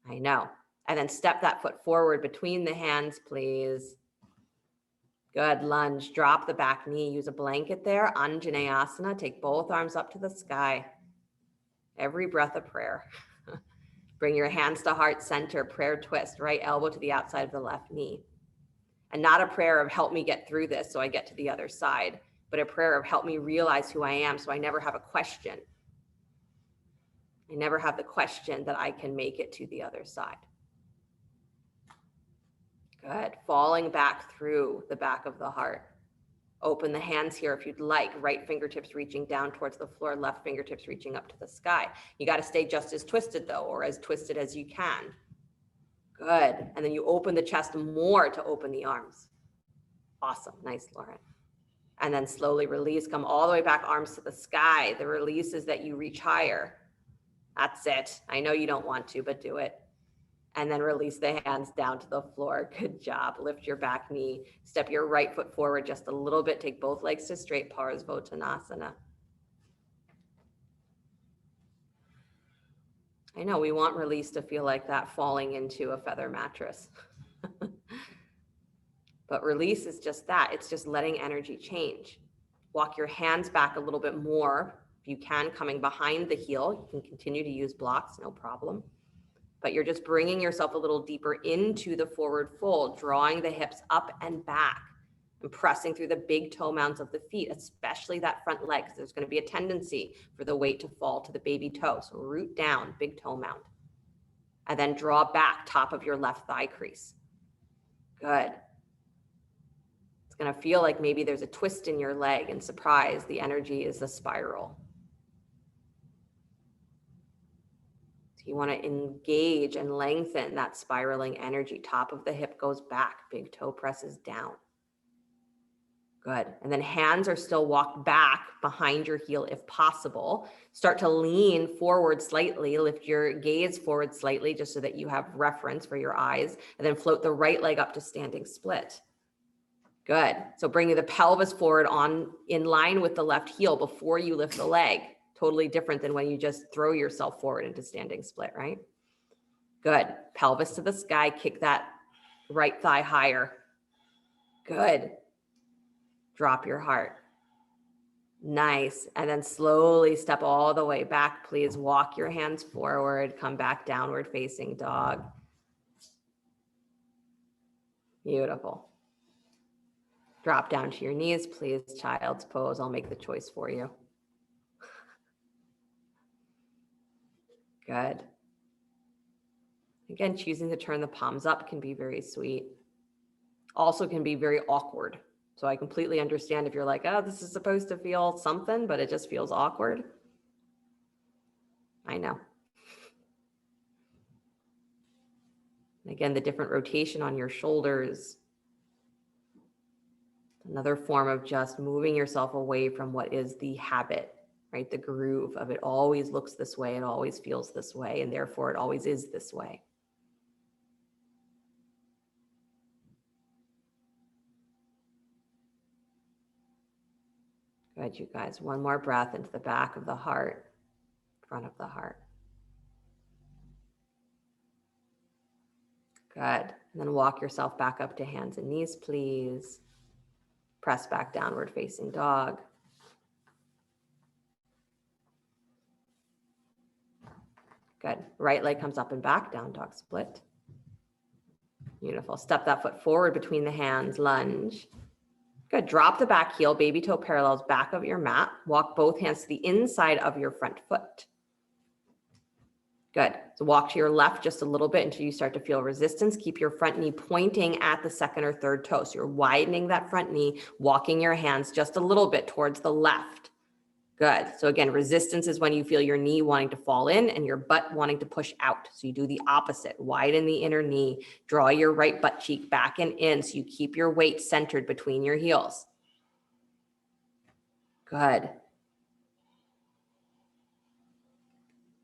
Speaker 1: I know. And then step that foot forward between the hands, please. Good. Lunge. Drop the back knee. Use a blanket there. Anjaneyasana. Take both arms up to the sky. Every breath a prayer. Bring your hands to heart center, prayer twist, right elbow to the outside of the left knee. And not a prayer of help me get through this so I get to the other side, but a prayer of help me realize who I am so I never have a question. I never have the question that I can make it to the other side. Good. Falling back through the back of the heart. Open the hands here if you'd like. Right fingertips reaching down towards the floor, left fingertips reaching up to the sky. You got to stay just as twisted though, or as twisted as you can. Good. And then you open the chest more to open the arms. Awesome. Nice, Lauren. And then slowly release. Come all the way back, arms to the sky. The release is that you reach higher. That's it. I know you don't want to, but do it. And then release the hands down to the floor. Good job. Lift your back knee. Step your right foot forward just a little bit. Take both legs to straight, Parsvottanasana. I know we want release to feel like that falling into a feather mattress. But release is just that. It's just letting energy change. Walk your hands back a little bit more. If you can, coming behind the heel, you can continue to use blocks, no problem. But you're just bringing yourself a little deeper into the forward fold, drawing the hips up and back and pressing through the big toe mounds of the feet, especially that front leg, because there's going to be a tendency for the weight to fall to the baby toe. So root down, big toe mound. And then draw back top of your left thigh crease. Good. It's going to feel like maybe there's a twist in your leg, and surprise, the energy is a spiral. So you want to engage and lengthen that spiraling energy. Top of the hip goes back, big toe presses down. Good. And then hands are still walked back behind your heel if possible. Start to lean forward slightly, lift your gaze forward slightly just so that you have reference for your eyes, and then float the right leg up to standing split. Good. So bringing the pelvis forward in line with the left heel before you lift the leg. Totally different than when you just throw yourself forward into standing split, right? Good. Pelvis to the sky, kick that right thigh higher. Good. Drop your heart. Nice. And then slowly step all the way back. Please walk your hands forward. Come back, downward facing dog. Beautiful. Drop down to your knees, please. Child's pose. I'll make the choice for you. Good. Again, choosing to turn the palms up can be very sweet. Also can be very awkward. So I completely understand if you're like, oh, this is supposed to feel something, but it just feels awkward. I know. And again, the different rotation on your shoulders. Another form of just moving yourself away from what is the habit, right? The groove of it always looks this way, it always feels this way, and therefore it always is this way. Good, you guys. One more breath into the back of the heart, front of the heart. Good. And then walk yourself back up to hands and knees, please. Press back, downward facing dog. Good. Right leg comes up and back, down dog split. Beautiful. Step that foot forward between the hands, lunge. Good. Drop the back heel, baby toe parallels back of your mat. Walk both hands to the inside of your front foot. Good. So walk to your left just a little bit until you start to feel resistance. Keep your front knee pointing at the second or third toe. So you're widening that front knee, walking your hands just a little bit towards the left. Good. So again, resistance is when you feel your knee wanting to fall in and your butt wanting to push out. So you do the opposite. Widen the inner knee. Draw your right butt cheek back and in so you keep your weight centered between your heels. Good.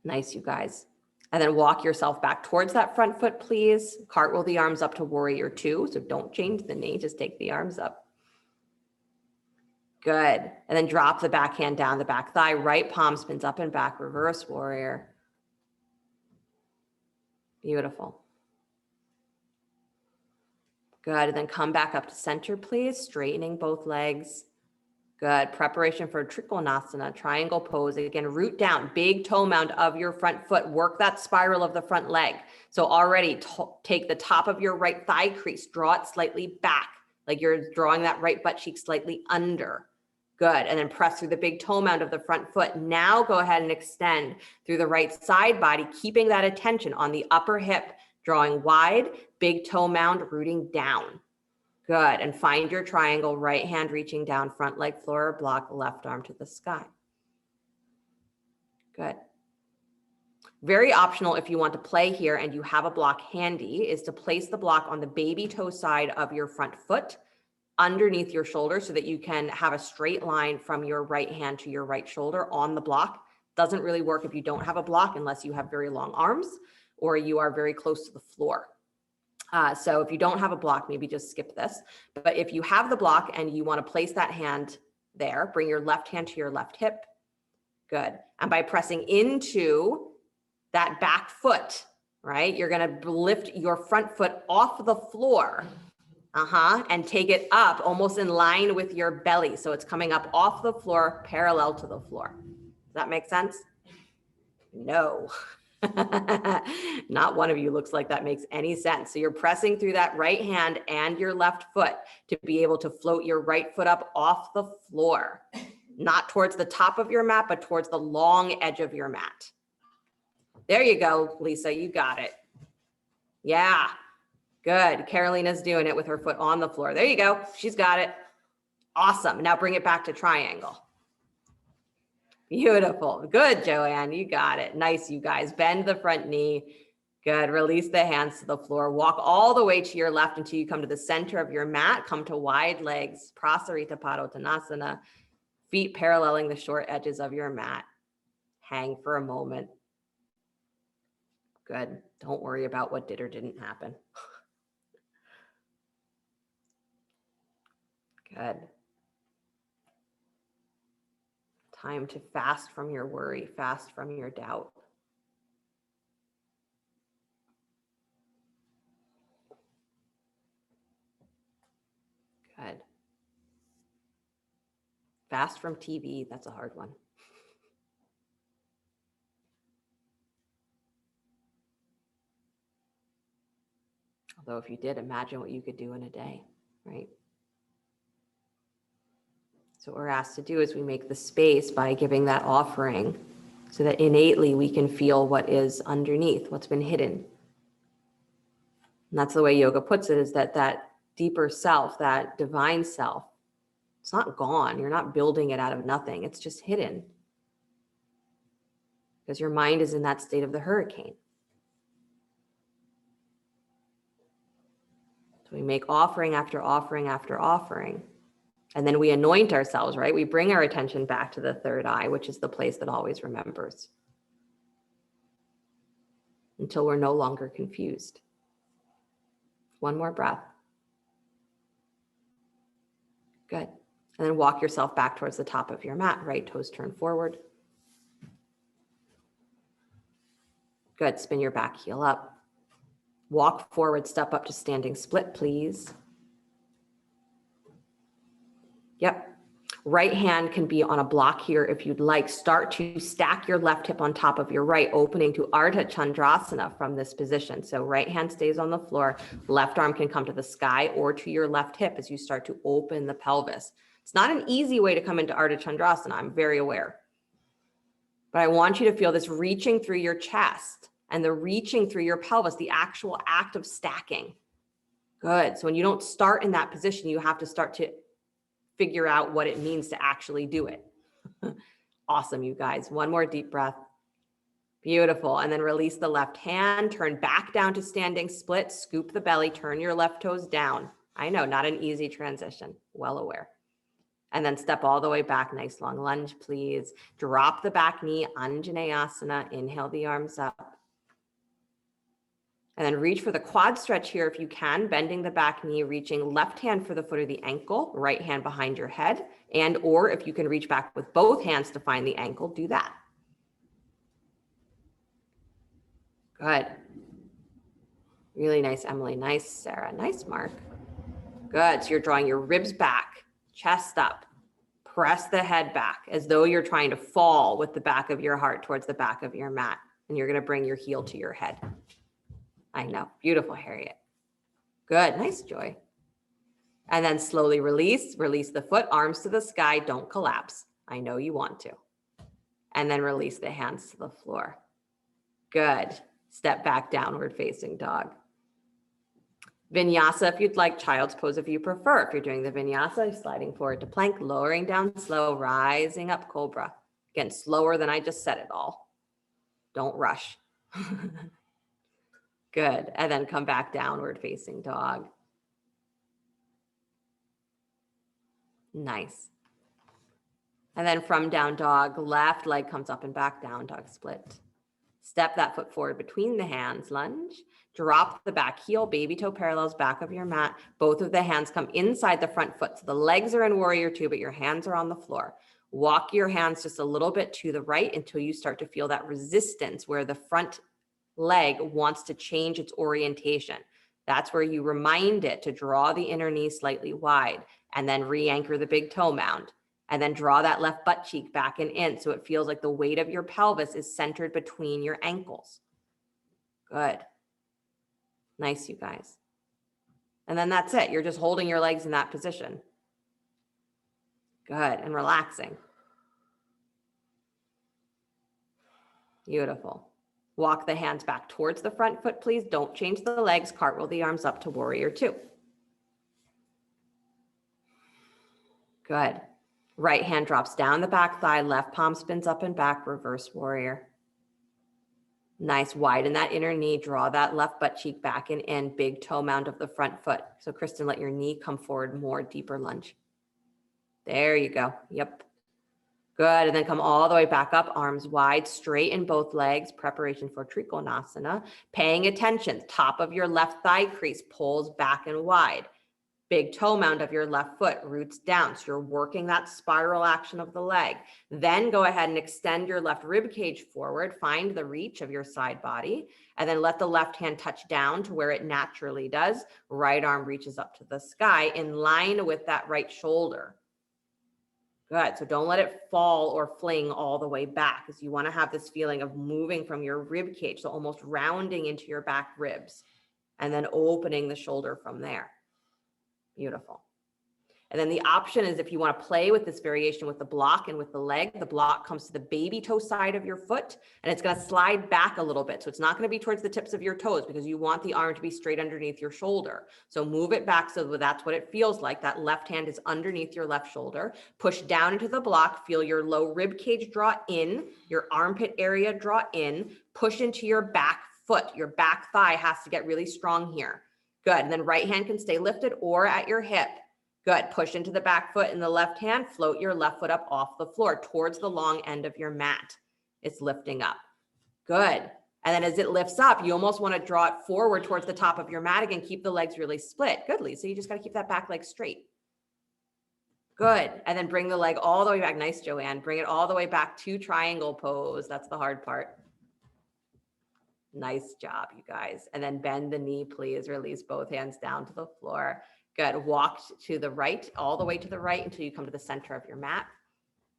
Speaker 1: Nice, you guys. And then walk yourself back towards that front foot, please. Cartwheel the arms up to warrior two. So don't change the knee, just take the arms up. Good. And then drop the back hand down the back thigh. Right palm spins up and back, reverse warrior. Beautiful. Good. And then come back up to center, please. Straightening both legs. Good. Preparation for Trikonasana, triangle pose. Again, root down, big toe mound of your front foot. Work that spiral of the front leg. So already take the top of your right thigh crease, draw it slightly back, like you're drawing that right butt cheek slightly under. Good. And then press through the big toe mound of the front foot. Now go ahead and extend through the right side body, keeping that attention on the upper hip, drawing wide, big toe mound, rooting down. Good. And find your triangle, right hand reaching down, front leg floor or block, left arm to the sky. Good. Very optional if you want to play here and you have a block handy is to place the block on the baby toe side of your front foot underneath your shoulder so that you can have a straight line from your right hand to your right shoulder on the block. Doesn't really work if you don't have a block unless you have very long arms or you are very close to the floor. So if you don't have a block, maybe just skip this. But if you have the block and you want to place that hand there, bring your left hand to your left hip. Good. And by pressing into that back foot, right, you're going to lift your front foot off the floor. And take it up almost in line with your belly. So it's coming up off the floor, parallel to the floor. Does that make sense? No. Not one of you looks like that makes any sense. So you're pressing through that right hand and your left foot to be able to float your right foot up off the floor, not towards the top of your mat, but towards the long edge of your mat. There you go, Lisa, you got it. Yeah, good. Carolina's doing it with her foot on the floor. There you go. She's got it. Awesome. Now bring it back to triangle. Beautiful. Good, Joanne. You got it. Nice, you guys. Bend the front knee. Good. Release the hands to the floor. Walk all the way to your left until you come to the center of your mat. Come to wide legs. Prasarita Padottanasana. Feet paralleling the short edges of your mat. Hang for a moment. Good. Don't worry about what did or didn't happen. Good. Time to fast from your worry, fast from your doubt. Good. Fast from TV, that's a hard one. Although if you did, imagine what you could do in a day, right? So what we're asked to do is we make the space by giving that offering so that innately we can feel what is underneath, what's been hidden. And that's the way yoga puts it, is that that deeper self, that divine self, it's not gone. You're not building it out of nothing. It's just hidden because your mind is in that state of the hurricane. So we make offering after offering after offering. And then we anoint ourselves, right? We bring our attention back to the third eye, which is the place that always remembers, until we're no longer confused. One more breath. Good. And then walk yourself back towards the top of your mat. Right toes turn forward. Good. Spin your back heel up. Walk forward, step up to standing split, please. Yep. Right hand can be on a block here if you'd like. Start to stack your left hip on top of your right, opening to Ardha Chandrasana from this position. So right hand stays on the floor. Left arm can come to the sky or to your left hip as you start to open the pelvis. It's not an easy way to come into Ardha Chandrasana, I'm very aware. But I want you to feel this reaching through your chest and the reaching through your pelvis, the actual act of stacking. Good. So when you don't start in that position, you have to start to figure out what it means to actually do it. Awesome, you guys. One more deep breath. Beautiful. And then release the left hand, turn back down to standing split, scoop the belly, turn your left toes down. I know, not an easy transition, well aware. And then step all the way back, nice long lunge, please. Drop the back knee, Anjaneyasana, inhale the arms up. And then reach for the quad stretch here if you can, bending the back knee, reaching left hand for the foot or the ankle, right hand behind your head, and or if you can reach back with both hands to find the ankle, do that. Good. Really nice, Emily. Nice, Sarah. Nice, Mark. Good. So you're drawing your ribs back, chest up. Press the head back as though you're trying to fall with the back of your heart towards the back of your mat. And you're going to bring your heel to your head. I know. Beautiful, Harriet. Good. Nice, Joy. And then slowly release. Release the foot, arms to the sky. Don't collapse. I know you want to. And then release the hands to the floor. Good. Step back, downward facing dog. Vinyasa if you'd like, child's pose if you prefer. If you're doing the vinyasa, sliding forward to plank, lowering down slow, rising up cobra. Again, slower than I just said it all. Don't rush. Good. And then come back downward facing dog. Nice. And then from down dog, left leg comes up and back, down dog split. Step that foot forward between the hands, lunge. Drop the back heel, baby toe parallels back of your mat. Both of the hands come inside the front foot. So the legs are in warrior two, but your hands are on the floor. Walk your hands just a little bit to the right until you start to feel that resistance where the front leg wants to change its orientation. That's where you remind it to draw the inner knee slightly wide and then re-anchor the big toe mound. And then draw that left butt cheek back and in so it feels like the weight of your pelvis is centered between your ankles. Good. Nice, you guys. And then that's it. You're just holding your legs in that position. Good. And relaxing. Beautiful. Walk the hands back towards the front foot, please. Don't change the legs. Cartwheel the arms up to warrior two. Good. Right hand drops down the back thigh, left palm spins up and back, reverse warrior. Nice, widen that inner knee, draw that left butt cheek back and in, big toe mound of the front foot. So Kristen, let your knee come forward more, deeper lunge. There you go, yep. Good, and then come all the way back up, arms wide, straight in both legs, preparation for Trikonasana. Paying attention, top of your left thigh crease pulls back and wide. Big toe mound of your left foot, roots down. So you're working that spiral action of the leg. Then go ahead and extend your left rib cage forward. Find the reach of your side body. And then let the left hand touch down to where it naturally does. Right arm reaches up to the sky in line with that right shoulder. Good. So don't let it fall or fling all the way back, because you want to have this feeling of moving from your rib cage. So almost rounding into your back ribs and then opening the shoulder from there. Beautiful. And then the option is if you want to play with this variation with the block and with the leg, the block comes to the baby toe side of your foot and it's going to slide back a little bit. So it's not going to be towards the tips of your toes because you want the arm to be straight underneath your shoulder. So move it back so that's what it feels like. That left hand is underneath your left shoulder. Push down into the block. Feel your low rib cage draw in, your armpit area draw in, push into your back foot. Your back thigh has to get really strong here. Good. And then right hand can stay lifted or at your hip. Good. Push into the back foot and the left hand, float your left foot up off the floor towards the long end of your mat. It's lifting up. Good. And then as it lifts up, you almost want to draw it forward towards the top of your mat again. Keep the legs really split. Good, Lisa. You just got to keep that back leg straight. Good. And then bring the leg all the way back. Nice, Joanne. Bring it all the way back to triangle pose. That's the hard part. Nice job, you guys. And then bend the knee, please. Release both hands down to the floor. Good. Walk to the right, all the way to the right until you come to the center of your mat.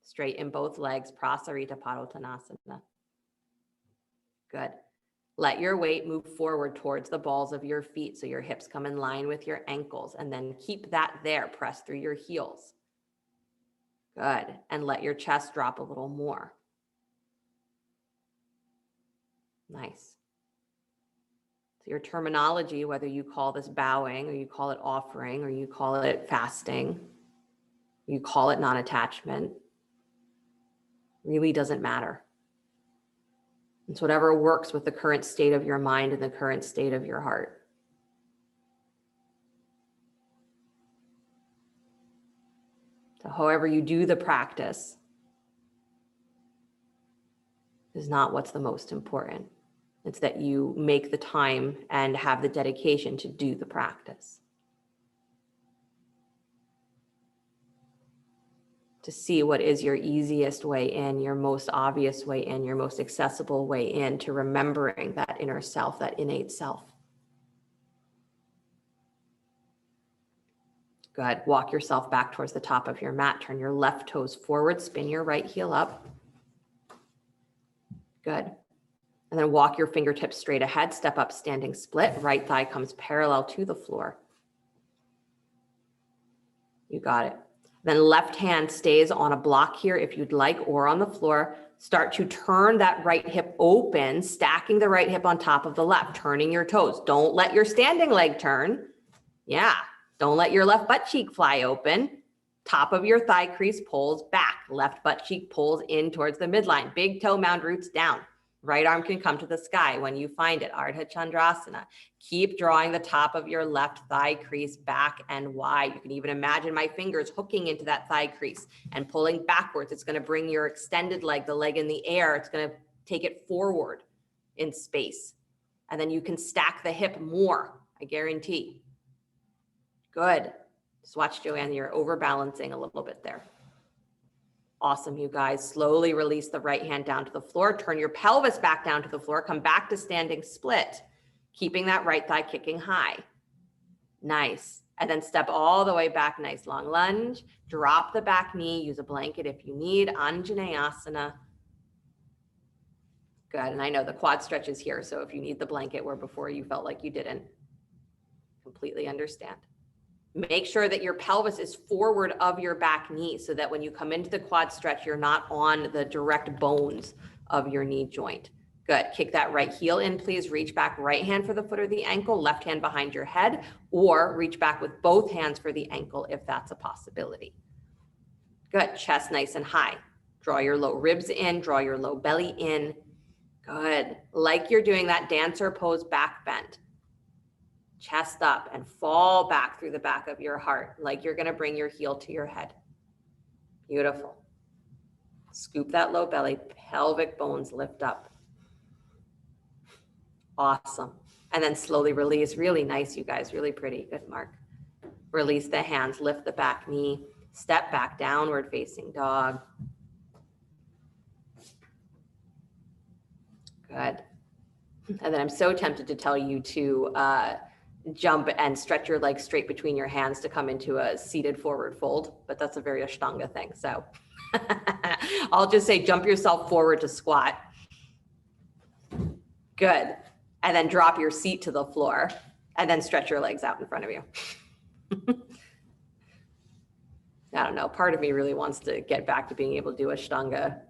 Speaker 1: Straighten both legs. Prasarita Padottanasana. Good. Let your weight move forward towards the balls of your feet so your hips come in line with your ankles, and then keep that there. Press through your heels. Good. And let your chest drop a little more. Nice. So your terminology, whether you call this bowing or you call it offering or you call it fasting, you call it non-attachment, really doesn't matter. It's whatever works with the current state of your mind and the current state of your heart. So however you do the practice is not what's the most important. It's that you make the time and have the dedication to do the practice. To see what is your easiest way in, your most obvious way in, your most accessible way in, to remembering that inner self, that innate self. Good. Walk yourself back towards the top of your mat. Turn your left toes forward. Spin your right heel up. Good. And then walk your fingertips straight ahead. Step up, standing split. Right thigh comes parallel to the floor. You got it. Then left hand stays on a block here if you'd like, or on the floor. Start to turn that right hip open, stacking the right hip on top of the left, turning your toes. Don't let your standing leg turn. Yeah. Don't let your left butt cheek fly open. Top of your thigh crease pulls back. Left butt cheek pulls in towards the midline. Big toe mound roots down. Right arm can come to the sky when you find it. Ardha Chandrasana. Keep drawing the top of your left thigh crease back and wide. You can even imagine my fingers hooking into that thigh crease and pulling backwards. It's going to bring your extended leg, the leg in the air. It's going to take it forward in space. And then you can stack the hip more, I guarantee. Good. Just watch, Joanne, you're overbalancing a little bit there. Awesome, you guys. Slowly release the right hand down to the floor. Turn your pelvis back down to the floor. Come back to standing split, keeping that right thigh kicking high. Nice. And then step all the way back, nice long lunge. Drop the back knee, use a blanket if you need, Anjaneyasana. Good, and I know the quad stretch is here, so if you need the blanket where before you felt like you didn't, completely understand. Make sure that your pelvis is forward of your back knee so that when you come into the quad stretch, you're not on the direct bones of your knee joint. Good. Kick that right heel in, please. Reach back, right hand for the foot or the ankle, left hand behind your head, or reach back with both hands for the ankle if that's a possibility. Good. Chest nice and high. Draw your low ribs in, draw your low belly in. Good. Like you're doing that dancer pose back bend. Chest up and fall back through the back of your heart, like you're going to bring your heel to your head. Beautiful. Scoop that low belly, pelvic bones lift up. Awesome. And then slowly release. Really nice, you guys. Really pretty. Good, Mark. Release the hands, lift the back knee, step back, downward facing dog. Good. And then I'm so tempted to tell you to jump and stretch your legs straight between your hands to come into a seated forward fold, but that's a very Ashtanga thing. So I'll just say jump yourself forward to squat. Good. And then drop your seat to the floor and then stretch your legs out in front of you. I don't know. Part of me really wants to get back to being able to do Ashtanga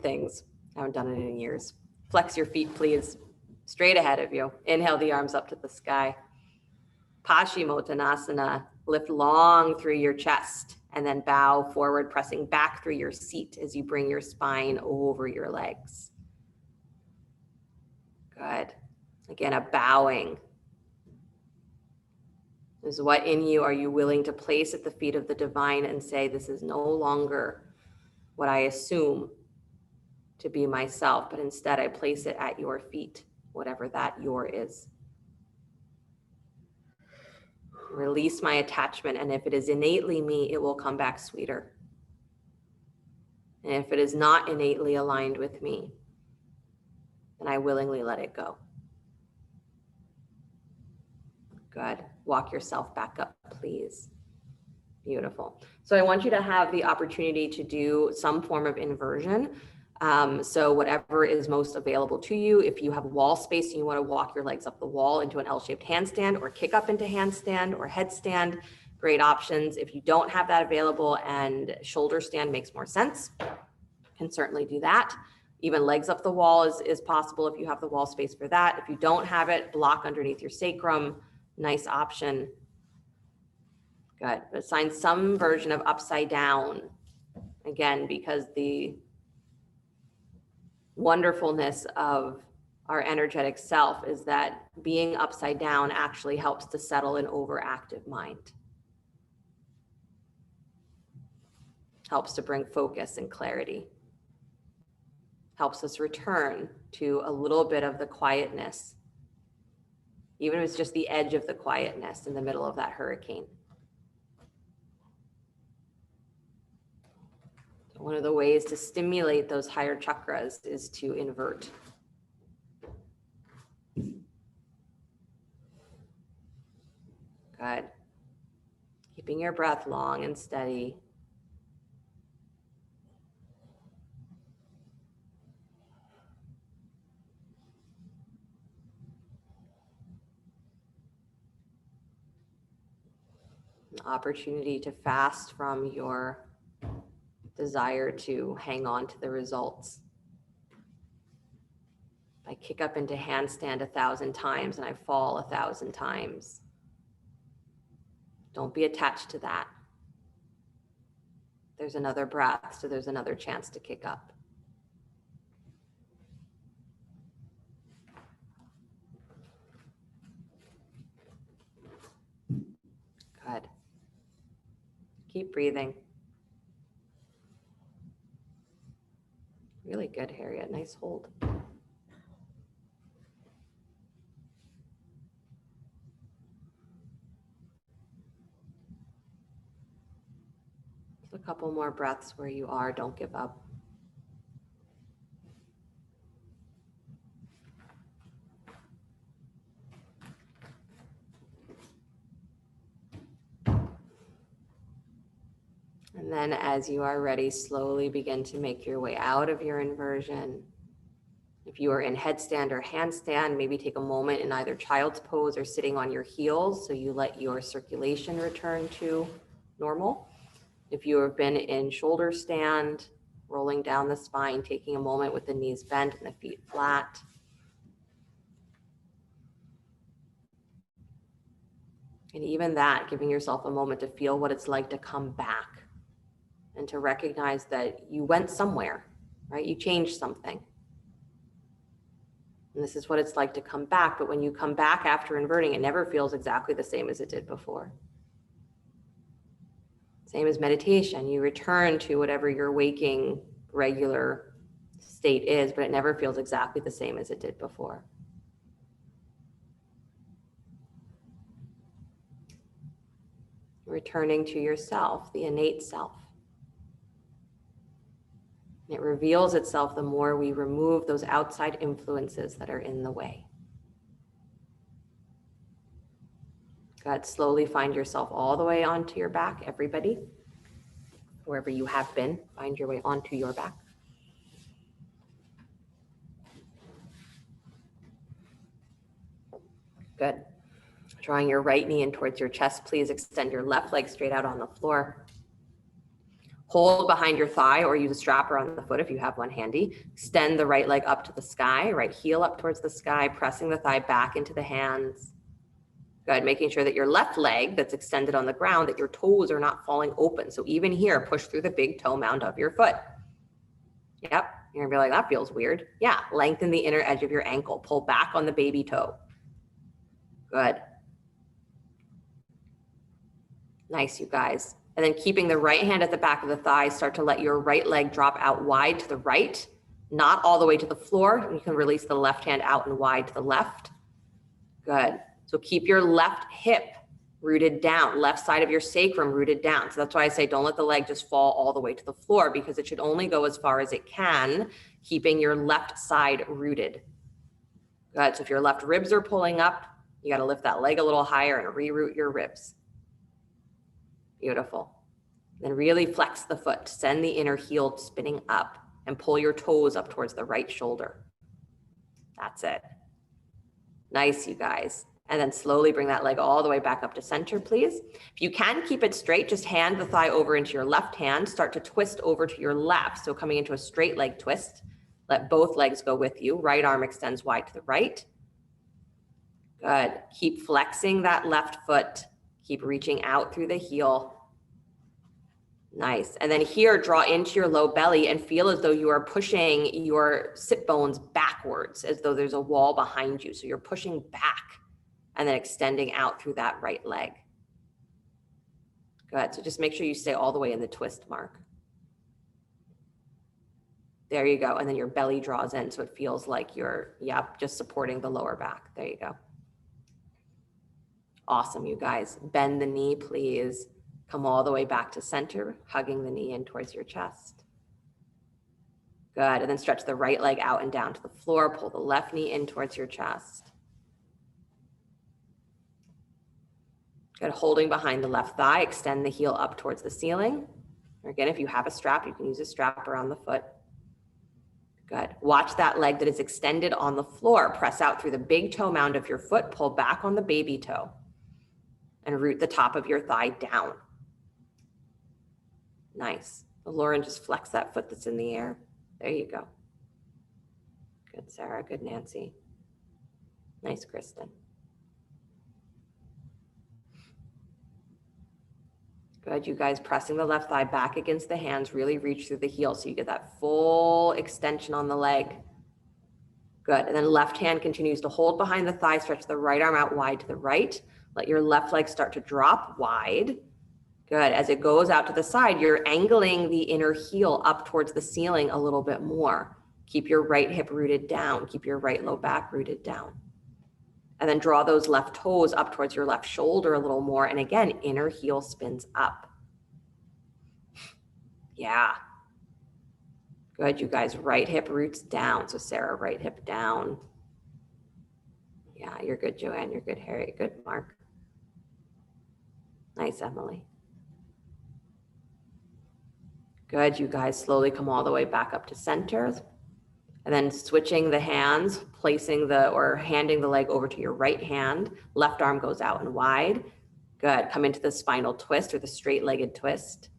Speaker 1: things. I haven't done it in years. Flex your feet, please. Straight ahead of you. Inhale the arms up to the sky. Paschimottanasana. Lift long through your chest and then bow forward, pressing back through your seat as you bring your spine over your legs. Good. Again, a bowing. Is what in you are you willing to place at the feet of the divine and say, this is no longer what I assume to be myself, but instead I place it at your feet, whatever that your is. Release my attachment, and if it is innately me, it will come back sweeter. And if it is not innately aligned with me, then I willingly let it go. Good. Walk yourself back up, please. Beautiful. So I want you to have the opportunity to do some form of inversion. So whatever is most available to you. If you have wall space and you want to walk your legs up the wall into an L-shaped handstand or kick up into handstand or headstand, great options. If you don't have that available and shoulder stand makes more sense, can certainly do that. Even legs up the wall is possible if you have the wall space for that. If you don't have it, block underneath your sacrum. Nice option. Good. But find some version of upside down. Again, because the wonderfulness of our energetic self is that being upside down actually helps to settle an overactive mind. Helps to bring focus and clarity. Helps us return to a little bit of the quietness, even if it's just the edge of the quietness in the middle of that hurricane. One of the ways to stimulate those higher chakras is to invert. Good. Keeping your breath long and steady. An opportunity to fast from your desire to hang on to the results. I kick up into handstand 1,000 times and I fall 1,000 times. Don't be attached to that. There's another breath, so there's another chance to kick up. Good. Keep breathing. Really good, Harriet. Nice hold. A couple more breaths where you are. Don't give up. then as you are ready, slowly begin to make your way out of your inversion. If you are in headstand or handstand, maybe take a moment in either child's pose or sitting on your heels so you let your circulation return to normal. If you have been in shoulder stand, rolling down the spine, taking a moment with the knees bent and the feet flat. And even that, giving yourself a moment to feel what it's like to come back and to recognize that you went somewhere, right? You changed something. And this is what it's like to come back. But when you come back after inverting, it never feels exactly the same as it did before. Same as meditation. You return to whatever your waking regular state is, but it never feels exactly the same as it did before. Returning to yourself, the innate self. It reveals itself the more we remove those outside influences that are in the way. Good. Slowly find yourself all the way onto your back, everybody. Wherever you have been, find your way onto your back. Good. Drawing your right knee in towards your chest, please extend your left leg straight out on the floor. Hold behind your thigh or use a strapper on the foot if you have one handy. Extend the right leg up to the sky, right heel up towards the sky, pressing the thigh back into the hands. Good, making sure that your left leg that's extended on the ground, that your toes are not falling open. So even here, push through the big toe mound of your foot. Yep, you're gonna be like, that feels weird. Yeah, lengthen the inner edge of your ankle. Pull back on the baby toe. Good. Nice, you guys. And then keeping the right hand at the back of the thigh, start to let your right leg drop out wide to the right, not all the way to the floor. You can release the left hand out and wide to the left. Good. So keep your left hip rooted down, left side of your sacrum rooted down. So that's why I say don't let the leg just fall all the way to the floor, because it should only go as far as it can, keeping your left side rooted. Good. So if your left ribs are pulling up, you got to lift that leg a little higher and reroot your ribs. Beautiful. Then really flex the foot, send the inner heel spinning up and pull your toes up towards the right shoulder. That's it. Nice, you guys. And then slowly bring that leg all the way back up to center, please. If you can keep it straight, just hand the thigh over into your left hand, start to twist over to your left. So coming into a straight leg twist, let both legs go with you. Right arm extends wide to the right. Good. Keep flexing that left foot. Keep reaching out through the heel. Nice. And then here, draw into your low belly and feel as though you are pushing your sit bones backwards, as though there's a wall behind you. So you're pushing back and then extending out through that right leg. Good. So just make sure you stay all the way in the twist mark. There you go. And then your belly draws in. So it feels like you're, just supporting the lower back. There you go. Awesome, you guys. Bend the knee, please. Come all the way back to center, hugging the knee in towards your chest. Good. And then stretch the right leg out and down to the floor. Pull the left knee in towards your chest. Good. Holding behind the left thigh, extend the heel up towards the ceiling. Or again, if you have a strap, you can use a strap around the foot. Good. Watch that leg that is extended on the floor. Press out through the big toe mound of your foot. Pull back on the baby toe and root the top of your thigh down. Nice. Lauren, just flex that foot that's in the air. There you go. Good, Sarah. Good, Nancy. Nice, Kristen. Good, you guys, pressing the left thigh back against the hands. Really reach through the heel so you get that full extension on the leg. Good, and then left hand continues to hold behind the thigh. Stretch the right arm out wide to the right. Let your left leg start to drop wide. Good. As it goes out to the side, you're angling the inner heel up towards the ceiling a little bit more. Keep your right hip rooted down. Keep your right low back rooted down. And then draw those left toes up towards your left shoulder a little more. And again, inner heel spins up. Yeah. Good, you guys. Right hip roots down. So Sarah, right hip down. Yeah, you're good, Joanne. You're good, Harry. Good, Mark. Nice, Emily. Good, you guys slowly come all the way back up to center. And then switching the hands, placing or handing the leg over to your right hand. Left arm goes out and wide. Good, come into the spinal twist or the straight-legged twist.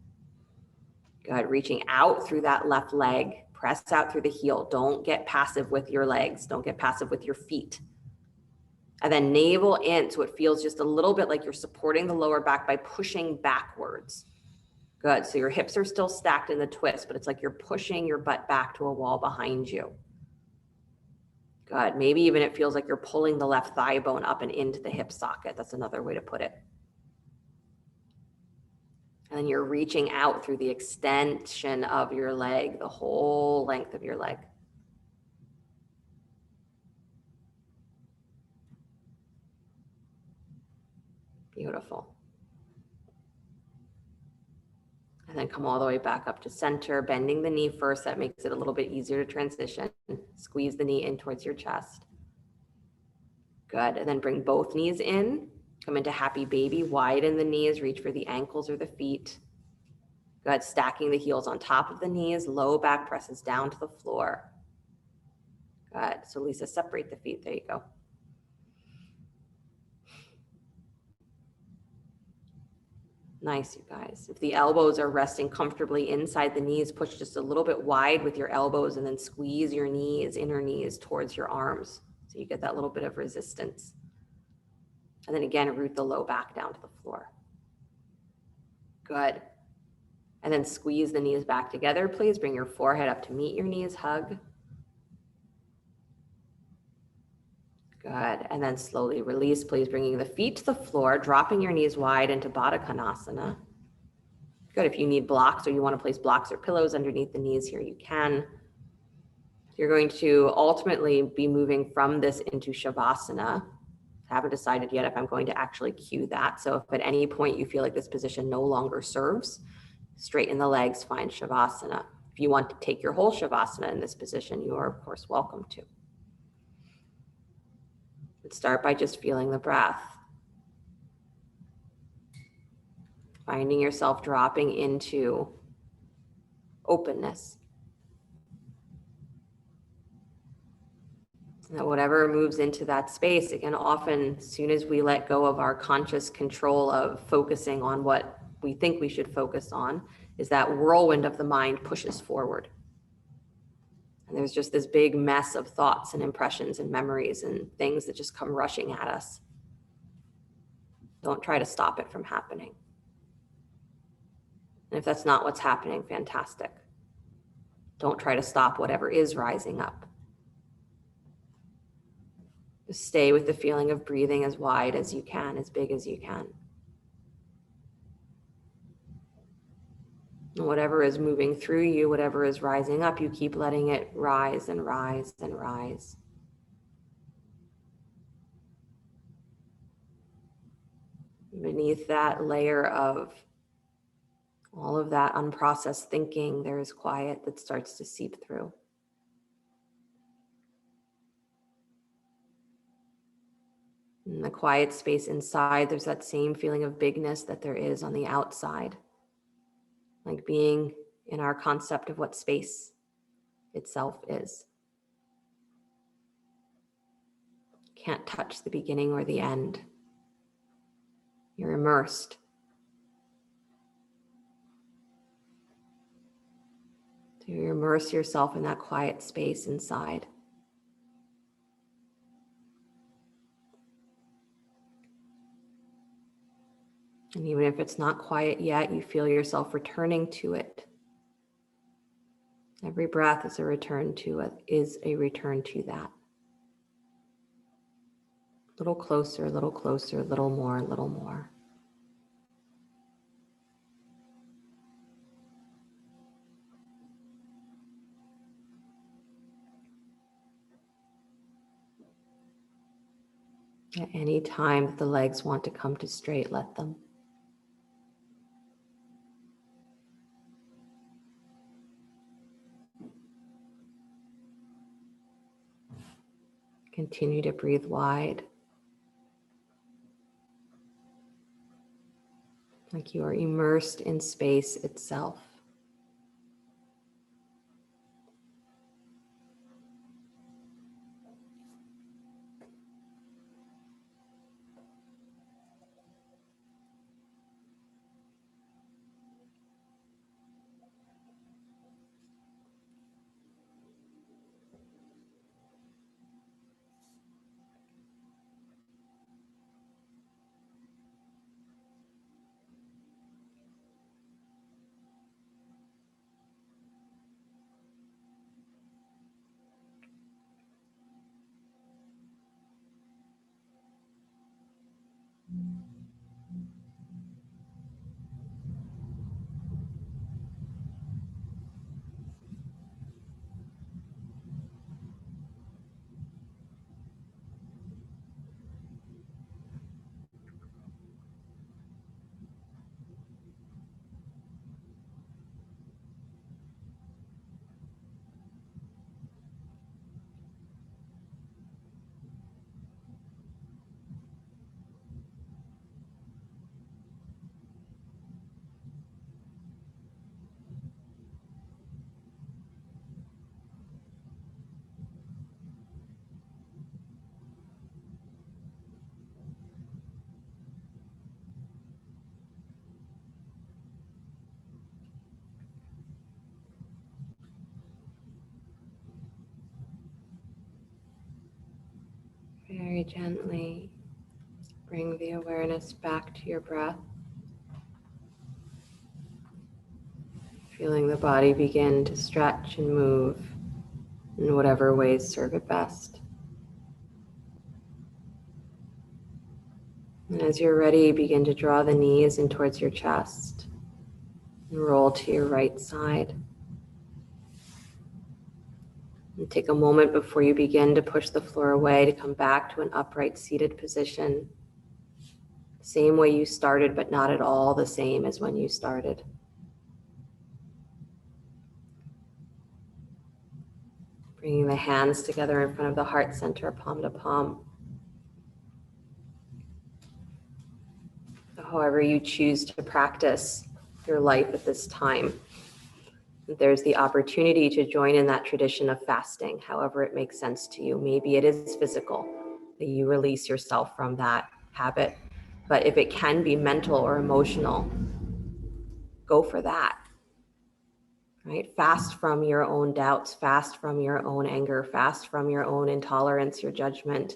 Speaker 1: Good, reaching out through that left leg. Press out through the heel. Don't get passive with your legs. Don't get passive with your feet. And then navel in, so it feels just a little bit like you're supporting the lower back by pushing backwards. Good, so your hips are still stacked in the twist, but it's like you're pushing your butt back to a wall behind you. Good, maybe even it feels like you're pulling the left thigh bone up and into the hip socket. That's another way to put it. And then you're reaching out through the extension of your leg, the whole length of your leg. Beautiful. And then come all the way back up to center, bending the knee first. That makes it a little bit easier to transition. Squeeze the knee in towards your chest. Good. And then bring both knees in. Come into happy baby. Widen the knees. Reach for the ankles or the feet. Good. Stacking the heels on top of the knees. Low back presses down to the floor. Good. So Lisa, separate the feet. There you go. Nice, you guys. If the elbows are resting comfortably inside the knees, push just a little bit wide with your elbows and then squeeze your knees, inner knees towards your arms. So you get that little bit of resistance. And then again, root the low back down to the floor. Good. And then squeeze the knees back together, please. Bring your forehead up to meet your knees, hug. Good. And then slowly release, please, bringing the feet to the floor, dropping your knees wide into Konasana. Good. If you need blocks or you want to place blocks or pillows underneath the knees here, you can. You're going to ultimately be moving from this into Shavasana. I haven't decided yet if I'm going to actually cue that. So if at any point you feel like this position no longer serves, straighten the legs, find Shavasana. If you want to take your whole Shavasana in this position, you are of course welcome to. Let's start by just feeling the breath. Finding yourself dropping into openness. That whatever moves into that space, again, often as soon as we let go of our conscious control of focusing on what we think we should focus on, is that whirlwind of the mind pushes forward. And there's just this big mess of thoughts and impressions and memories and things that just come rushing at us. Don't try to stop it from happening. And if that's not what's happening, fantastic. Don't try to stop whatever is rising up. Just stay with the feeling of breathing as wide as you can, as big as you can. And whatever is moving through you, whatever is rising up, you keep letting it rise and rise and rise. Beneath that layer of all of that unprocessed thinking, there is quiet that starts to seep through. In the quiet space inside, there's that same feeling of bigness that there is on the outside. Like being in our concept of what space itself is. Can't touch the beginning or the end. You're immersed. So you immerse yourself in that quiet space inside. And even if it's not quiet yet, you feel yourself returning to it. Every breath is a return to it, is a return to that. A little closer, a little more, a little more. At any time that the legs want to come to straight, let them. Continue to breathe wide. Like you are immersed in space itself. Very gently bring the awareness back to your breath. Feeling the body begin to stretch and move in whatever ways serve it best. And as you're ready, begin to draw the knees in towards your chest and roll to your right side. And take a moment before you begin to push the floor away to come back to an upright seated position. Same way you started, but not at all the same as when you started. Bringing the hands together in front of the heart center, palm to palm. However you choose to practice your life at this time. There's the opportunity to join in that tradition of fasting, however it makes sense to you. Maybe it is physical, that you release yourself from that habit. But if it can be mental or emotional, go for that. Right? Fast from your own doubts, fast from your own anger, fast from your own intolerance, your judgment,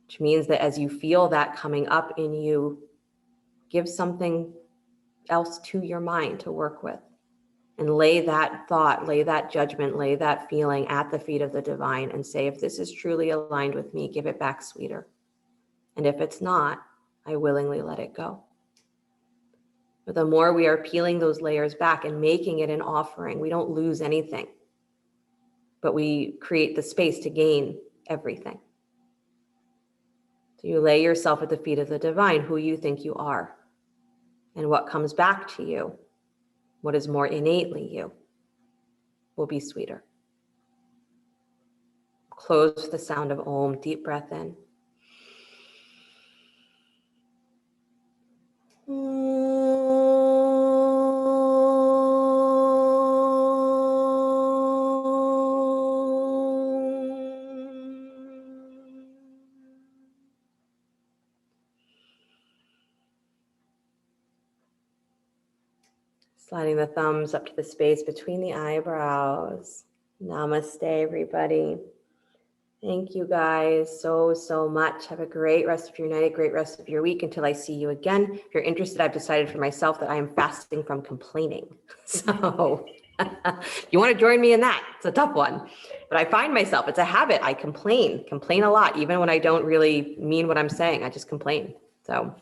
Speaker 1: which means that as you feel that coming up in you, give something else to your mind to work with and lay that thought, lay that judgment, lay that feeling at the feet of the divine and say, if this is truly aligned with me, give it back sweeter. And if it's not, I willingly let it go. But the more we are peeling those layers back and making it an offering, we don't lose anything, but we create the space to gain everything. So you lay yourself at the feet of the divine, who you think you are, and what comes back to you, what is more innately you, will be sweeter. Close with the sound of Om, deep breath in. Sliding the thumbs up to the space between the eyebrows. Namaste, everybody. Thank you guys so much. Have a great rest of your night, a great rest of your week until I see you again. If you're interested, I've decided for myself that I am fasting from complaining. So you want to join me in that? It's a tough one. But I find myself, it's a habit. I complain a lot, even when I don't really mean what I'm saying. I just complain. So